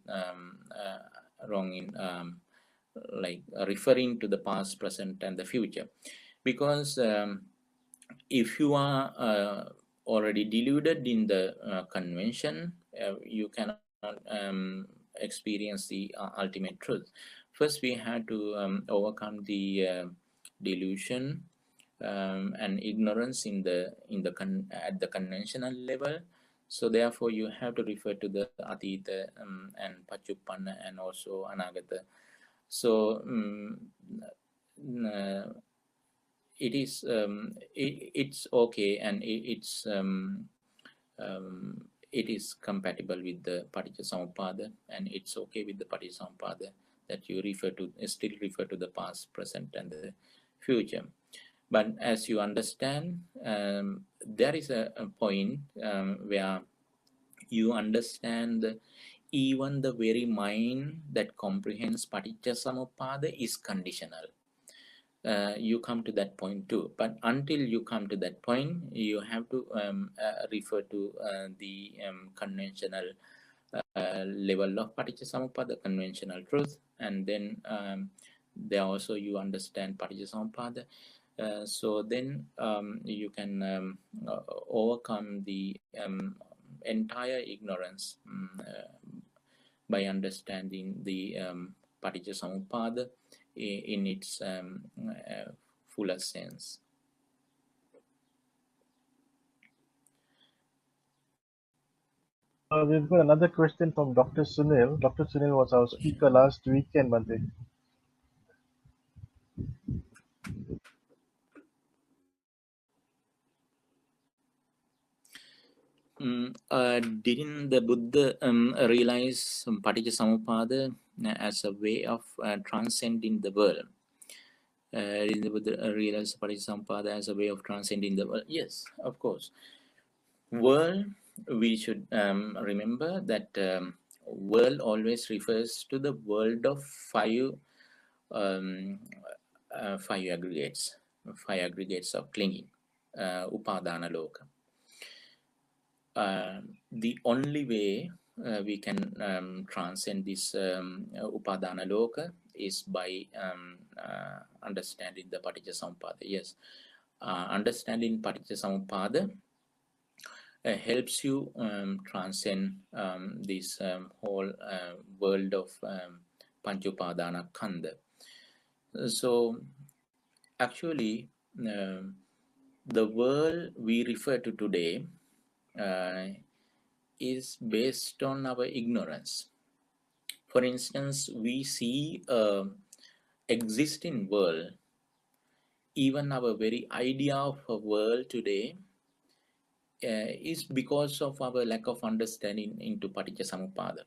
wrong in like referring to the past, present, and the future, because if you are already deluded in the convention, you cannot experience the ultimate truth. First, we had to overcome the delusion and ignorance at the conventional level. So therefore, you have to refer to the Atita and Pachuppanna and also Anagata. So it is it's okay, and it is compatible with the Paticcasamuppada, and it's okay with the Paticcasamuppada that you still refer to the past, present, and the future. But as you understand, there is a point where you understand even the very mind that comprehends Paticcasamuppada is conditional. You come to that point too. But until you come to that point, you have to refer to the conventional level of Paticcasamuppada, conventional truth, and then there also you understand Paticcasamuppada. So then you can overcome the entire ignorance by understanding the Paticcasamuppada in its fuller sense. We've got another question from Dr. Sunil. Dr. Sunil was our speaker last weekend, Bante. Didn't the Buddha realize Paticcasamuppada as a way of transcending the world? Didn't the Buddha realize Paticcasamuppada as a way of transcending the world? Yes, of course. World, we should remember that world always refers to the world of five aggregates of clinging, upadana loka. The only way we can transcend this upadana loka is by understanding the Paticcasamuppada. Yes, understanding Paticcasamuppada helps you transcend this whole world of Panchupadana Kanda. So actually, the world we refer to today is based on our ignorance. For instance, we see an existing world, even our very idea of a world today is because of our lack of understanding into Paticcasamuppada.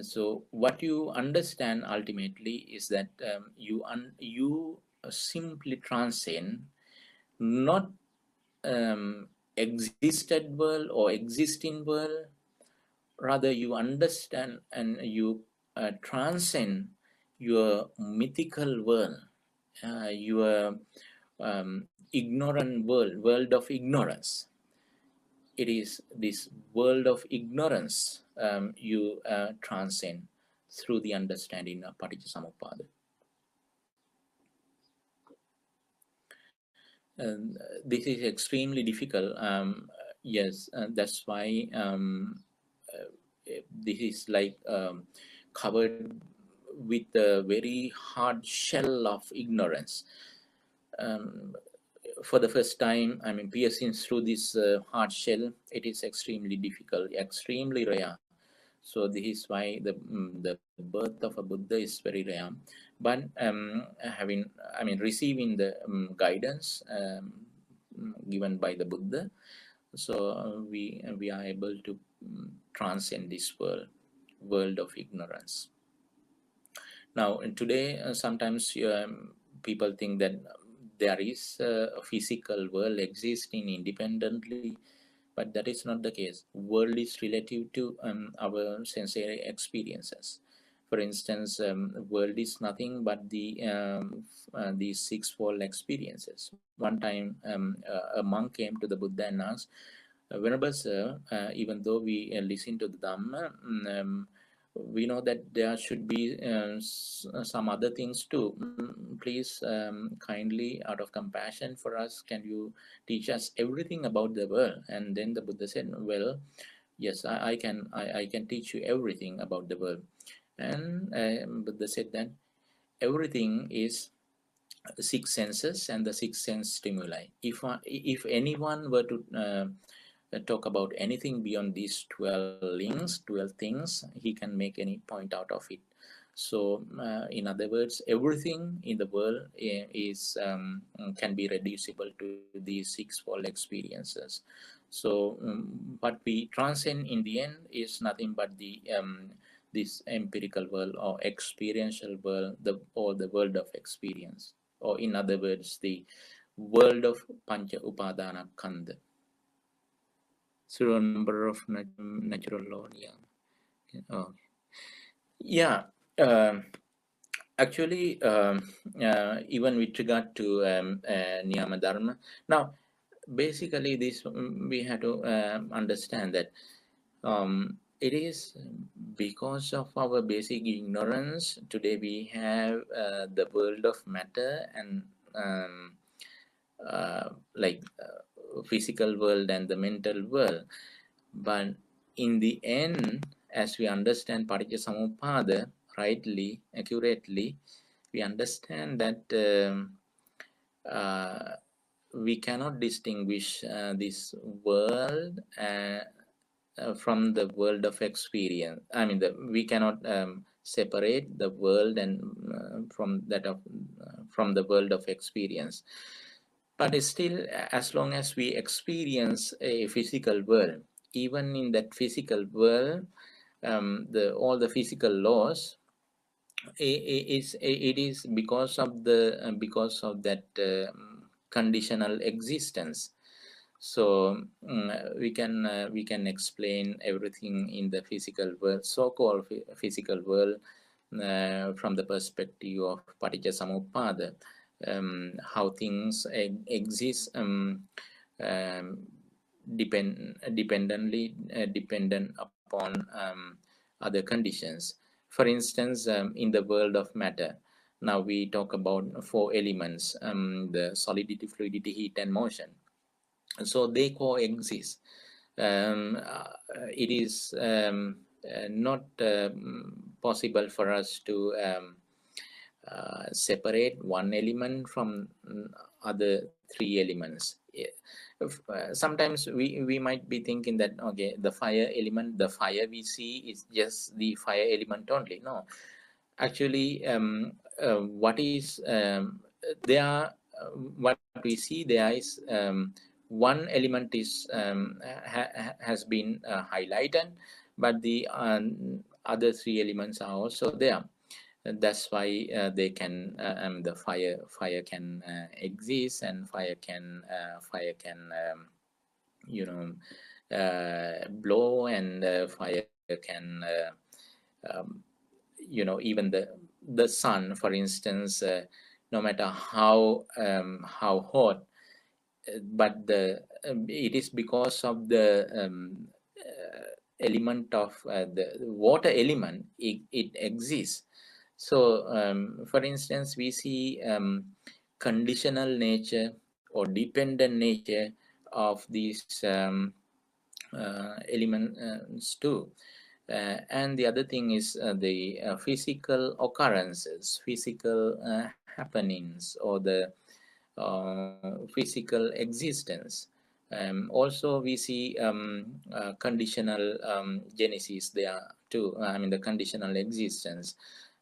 So what you understand ultimately is that you simply transcend not existed world or existing world, rather you understand and you transcend your mythical world, your ignorant world of ignorance. It is this world of ignorance you transcend through the understanding of Paticcasamuppada. And this is extremely difficult. Yes, that's why this is like covered with a very hard shell of ignorance. Um, for the first time, I mean, piercing through this hard shell, it is extremely difficult, extremely rare. So this is why the birth of a Buddha is very rare. But receiving the guidance given by the Buddha, so we are able to transcend this world of ignorance. Now, today, sometimes people think that there is a physical world existing independently, but that is not the case. World is relative to our sensory experiences. For instance, world is nothing but the sixfold experiences. One time, a monk came to the Buddha and asked, Venerable Sir, even though we listen to the Dhamma, we know that there should be some other things too. Please, kindly, out of compassion for us, can you teach us everything about the world? And then the Buddha said, well, yes, I can teach you everything about the world. And Buddha said that everything is six senses and the six sense stimuli. If anyone were to talk about anything beyond these 12 links, 12 things, he can make any point out of it. So, in other words, everything in the world is can be reducible to these sixfold experiences. So, what we transcend in the end is nothing but the this empirical world or experiential world, or the world of experience, or in other words, the world of Pancha Upadana Kanda. So a number of natural law. Yeah. Oh. Yeah. Actually, even with regard to Niyama Dharma, now basically this we have to understand that it is because of our basic ignorance. Today we have the world of matter and like physical world and the mental world. But in the end, as we understand Paticcasamuppada rightly, accurately, we understand that we cannot distinguish this world from the world of experience. I mean, we cannot separate the world and from the world of experience. But still, as long as we experience a physical world, even in that physical world, all the physical laws, it is because of that conditional existence. So we can explain everything in the physical world, so-called physical world, from the perspective of Paticcasamuppada, how things exist dependent upon other conditions. For instance, in the world of matter, now we talk about four elements: the solidity, fluidity, heat, and motion. So they coexist. It is not possible for us to separate one element from other three elements. Sometimes we might be thinking that, okay, the fire element, the fire we see is just the fire element only. No, actually, what is there? What we see there is one element is has been highlighted, but the other three elements are also there. That's why they can the fire can exist, and fire can you know blow, and fire can even the sun, for instance, no matter how hot but it is because of the element of the water element. It exists. So for instance, we see conditional nature or dependent nature of these elements too. And the other thing is the physical occurrences, physical happenings, or the physical existence. Also, we see conditional genesis there too. I mean, the conditional existence.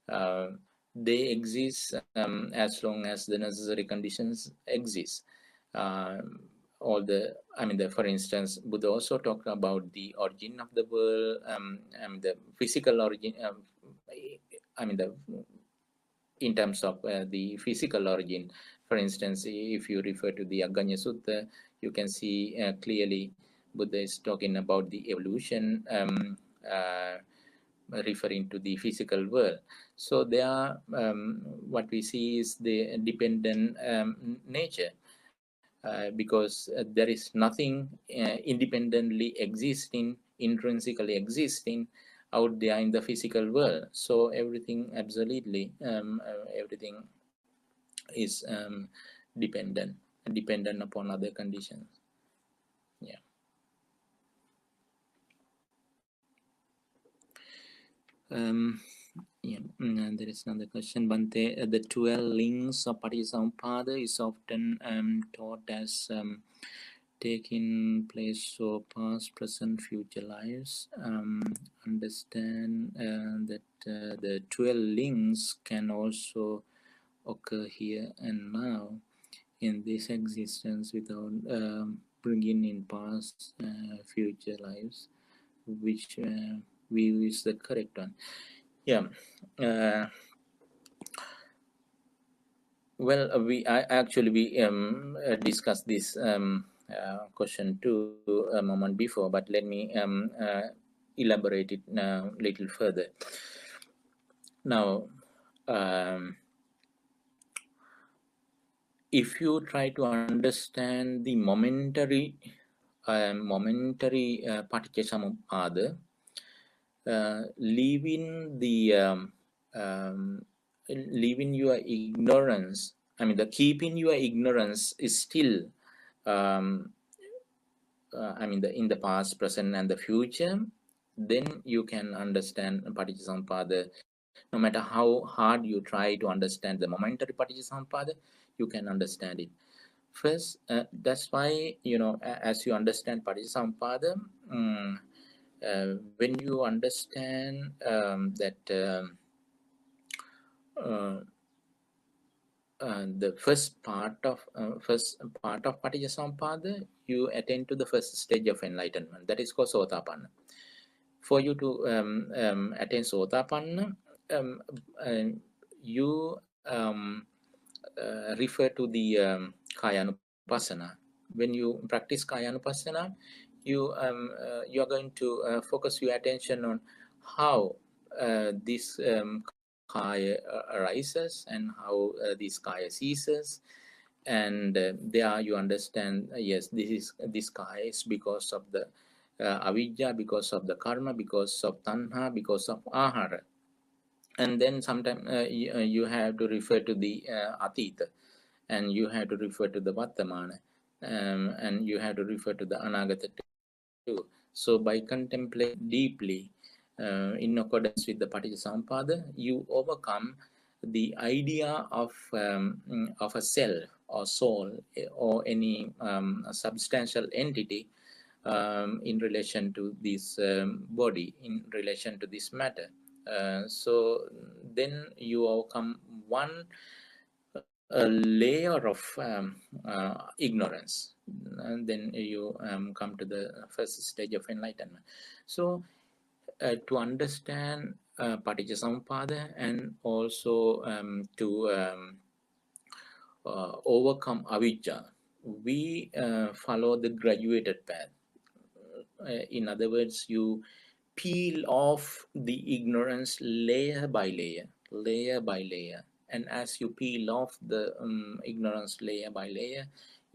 Uh, they exist as long as the necessary conditions exist. All the, I mean, for instance, Buddha also talked about the origin of the world. I mean, the physical origin. I mean, the in terms of the physical origin. For instance, if you refer to the Aganya Sutta, you can see clearly Buddha is talking about the evolution, referring to the physical world. So there, what we see is the dependent nature, because there is nothing independently existing, intrinsically existing out there in the physical world. So everything, absolutely, everything is dependent upon other conditions. Yeah. Yeah, there is another question, Bante. The 12 links of Paticcasamuppada is often taught as taking place so past, present, future lives. Understand that the 12 links can also occur here and now in this existence without bringing in past, future lives, which view is the correct one. Yeah. Well, we discussed this question too a moment before, but let me elaborate it now a little further. Now, if you try to understand the momentary Paticcasamuppada, leaving your ignorance, I mean, the keeping your ignorance is still, I mean, in the past, present, and the future, then you can understand Paticcasamuppada. No matter how hard you try to understand the momentary Paticcasamuppada, you can understand it. First, that's why, as you understand Paticcasamuppada, when you understand that the first part of Paticcasamuppada, you attain to the first stage of enlightenment. That is called Sotapanna. For you to attain Sotapanna, you refer to the Kayanupassana. When you practice Kayanupassana, you are going to focus your attention on how this Kaya arises and how this Kaya ceases, and there you understand, yes, this Kaya is because of the avidya, because of the karma, because of tanha, because of ahara. And then sometimes you have to refer to the atita, and you have to refer to the Vartamana, and you have to refer to the Anagata too. So by contemplating deeply in accordance with the Paticcasamuppada, you overcome the idea of a self or soul or any substantial entity in relation to this body, in relation to this matter. So then you overcome one layer of ignorance, and then you come to the first stage of enlightenment. So to understand Paticcasamuppada, and also to overcome avijja, we follow the graduated path. In other words, you peel off the ignorance layer by layer, layer by layer. And as you peel off the ignorance layer by layer,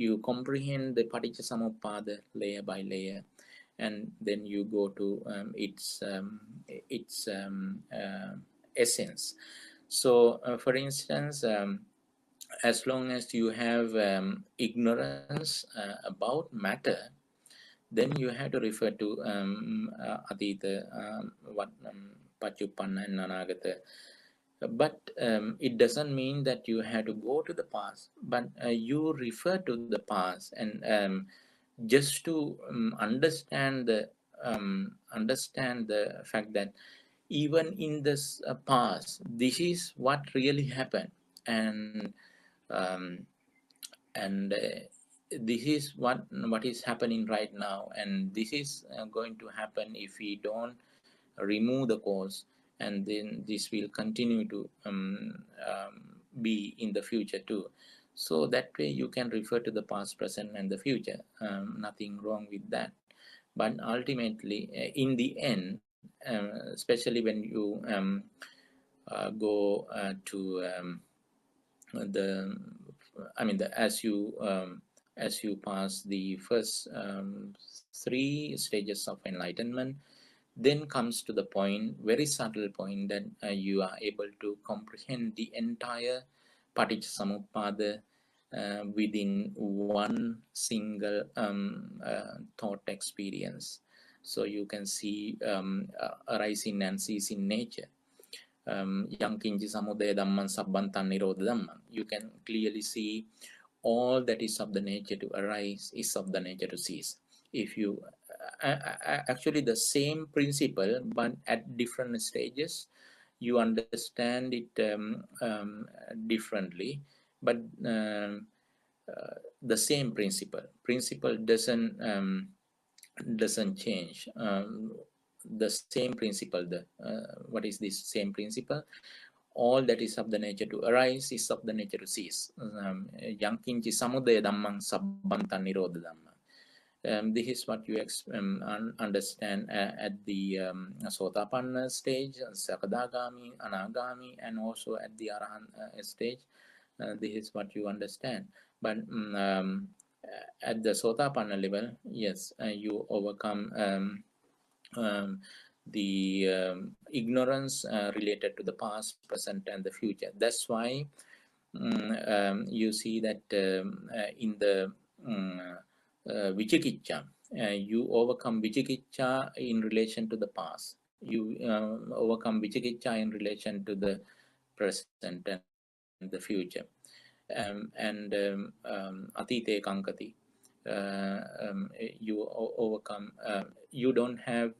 you comprehend the Paticcasamuppada layer by layer, and then you go to its essence. So, for instance, as long as you have ignorance about matter, then you have to refer to Atita, Pachupanna, and Anagata. But it doesn't mean that you have to go to the past, but you refer to the past, and just to understand the fact that even in this past, this is what really happened, and um, and this is what is happening right now, and this is going to happen if we don't remove the cause, and then this will continue to be in the future too. So that way you can refer to the past, present, and the future. Nothing wrong with that. But ultimately, in the end, especially when you go to the as you pass the first three stages of enlightenment, then comes to the point, very subtle point, that you are able to comprehend the entire Paticcasamuppada within one single thought experience. So you can see arising and ceasing nature. Yang kinci samudaya dhamman sabbantan nirodha dhamman. You can clearly see all that is of the nature to arise is of the nature to cease. If you actually the same principle, but at different stages, you understand it differently, but the same principle doesn't change. The same principle, what is this same principle? All that is of the nature to arise is of the nature to cease. Yang kinci samudaya dhammang sabbantan nirodha dhamma. This is what you understand at the Sotapanna stage, Sakadagami, Anagami, and also at the Arahant stage. This is what you understand. But at the Sotapanna level, yes, you overcome the ignorance related to the past, present, and the future. That's why you see that in the Vichikicca, you overcome Vichikicca in relation to the past. You overcome Vichikicca in relation to the present and the future. Atite Kankati. You overcome, you don't have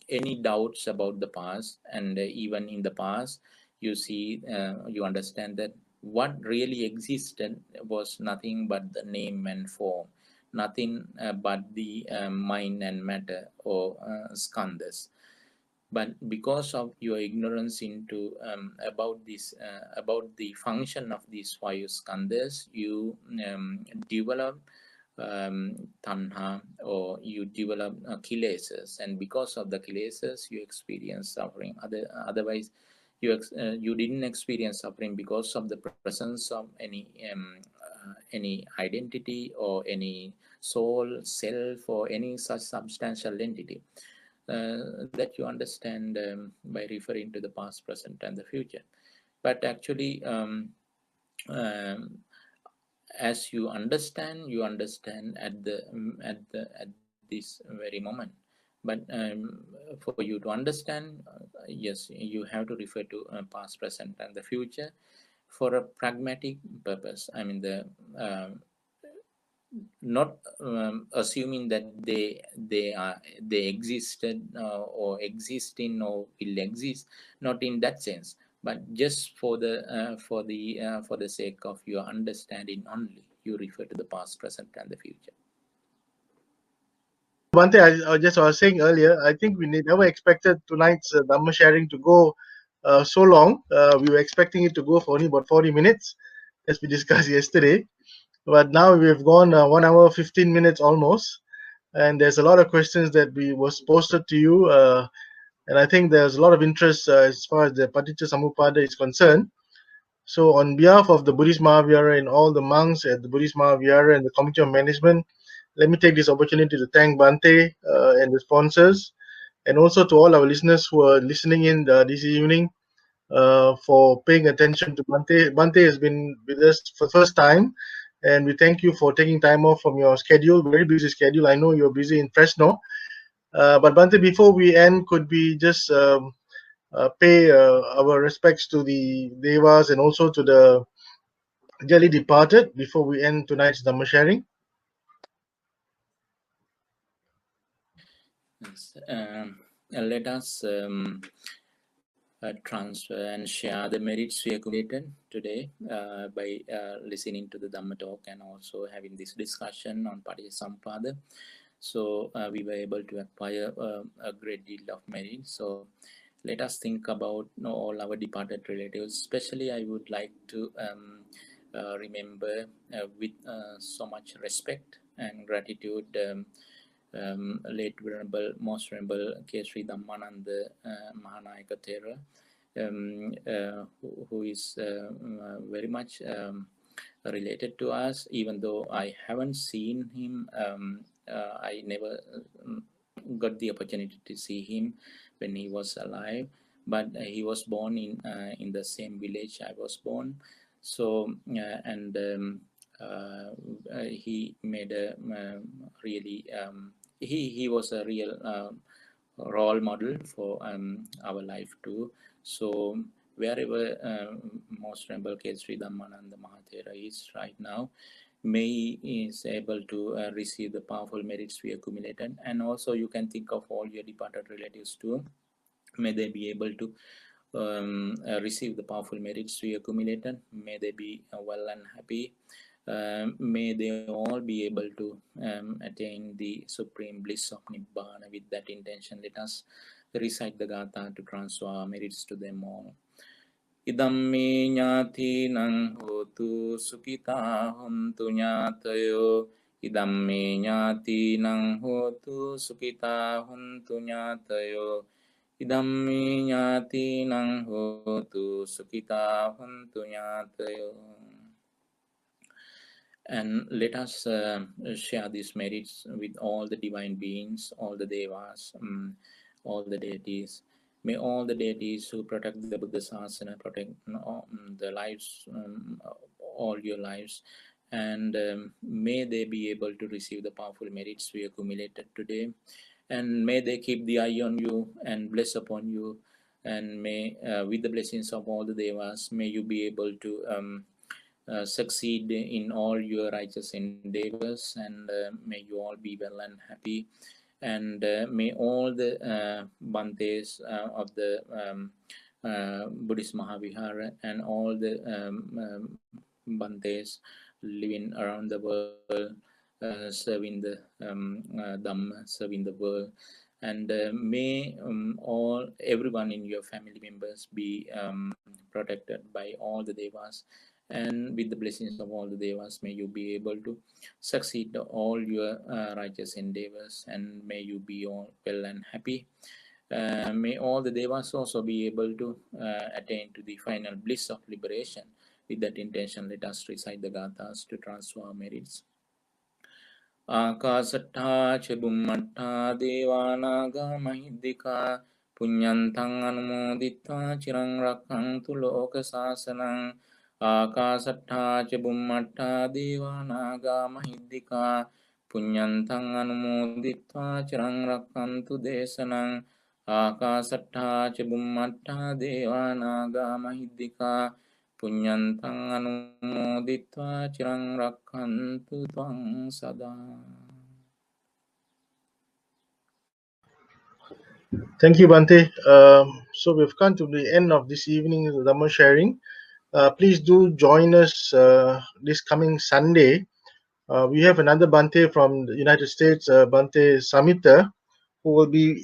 any doubts about the past, and even in the past you see, you understand that what really existed was nothing but the name and form, nothing but the mind and matter, or skandhas. But because of your ignorance into about this about the function of these five skandhas, you develop tanha, or you develop kilesas, and because of the kilesas you experience suffering. Otherwise you didn't experience suffering because of the presence of any identity or any soul, self, or any such substantial entity. That you understand by referring to the past, present, and the future. But actually, as you understand at this very moment. But for you to understand, yes, you have to refer to past, present, and the future for a pragmatic purpose. I mean, the not assuming that they existed or existing or will exist, not in that sense, but just for the sake of your understanding only, you refer to the past, present, and the future. One thing I was saying earlier, I think we never expected tonight's Dhamma sharing to go so long. We were expecting it to go for only about 40 minutes, as we discussed yesterday. But now we've gone 1 hour, 15 minutes almost. And there's a lot of questions that was posted to you. And I think there's a lot of interest as far as the Paticcasamuppada is concerned. So, on behalf of the Buddhist Mahavihara and all the monks at the Buddhist Mahavihara and the Committee of Management, let me take this opportunity to thank Bante and the sponsors, and also to all our listeners who are listening in this evening for paying attention to Bante. Bante has been with us for the first time, and we thank you for taking time off from your schedule, very busy schedule. I know you're busy in Fresno. But Bante, before we end, could we just pay our respects to the Devas and also to the dearly departed before we end tonight's Dhamma sharing? Yes. Let us transfer and share the merits we accumulated today by listening to the Dhamma talk and also having this discussion on Paticcasamuppada. So we were able to acquire a great deal of merit. So let us think about all our departed relatives. Especially, I would like to remember with so much respect and gratitude late Venerable, Most Venerable K. Sri Dhammananda Mahanayaka Thero, who is very much related to us, even though I haven't seen him. I never got the opportunity to see him when he was alive, but he was born in the same village I was born. So and he made a really he was a real role model for our life too. So wherever Most Venerable K. Sri Dhammananda Mahathera is right now, may he is able to receive the powerful merits we accumulated. And also you can think of all your departed relatives too. May they be able to receive the powerful merits we accumulated. May they be well and happy. May they all be able to attain the supreme bliss of Nibbana. With that intention, let us recite the Gatha to transfer our merits to them all. Idamme ñātīnaṁ hotu sukita hontu ñātayo. Idamme ñātīnaṁ hotu sukita hontu ñātayo. Idamme ñātīnaṁ hotu sukita hontu ñātayo. And let us share these merits with all the divine beings, all the devas, all the deities. May all the deities who protect the Buddha Sasana protect the lives, all your lives, and may they be able to receive the powerful merits we accumulated today, and may they keep the eye on you and bless upon you, and may with the blessings of all the devas, may you be able to succeed in all your righteous endeavors, and may you all be well and happy, and may all the Bantes of the Buddhist Mahavihara and all the Bantes living around the world, serving the Dhamma, serving the world, and may everyone in your family members be protected by all the devas, and with the blessings of all the devas, may you be able to succeed all your righteous endeavors, and may you be all well and happy. May all the devas also be able to attain to the final bliss of liberation. With that intention, let us recite the Gathas to transfer our merits. Akasattha ca Bhummattha Devanaga Mahidika Punyantang Anumoditva Chirang Rakhantu Loka Sasanang. Akasattha ca Bhummattha Devanaga Mahidika Punyantang Anumoditva Chirang Rakhantu Desanang. Akasattha ca Bhummattha Devanaga Mahidika Punyantang anumoditva chirang rakhantu tvang sada. Thank you, Bante. So we've come to the end of this evening's Dhamma sharing. Please do join us this coming Sunday. We have another Bante from the United States, Bante Samita, who will be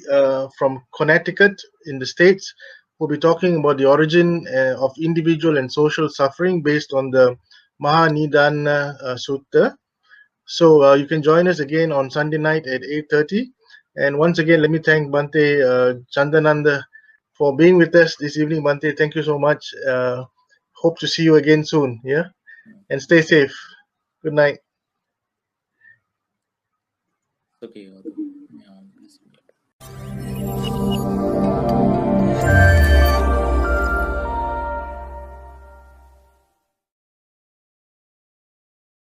from Connecticut in the States, who will be talking about the origin of individual and social suffering based on the Mahanidana Sutta. So you can join us again on Sunday night at 8:30. And once again, let me thank Bante Chandananda for being with us this evening. Bante, thank you so much hope to see you again soon. Yeah, and stay safe. Good night. Okay, Yadu. May I bless you.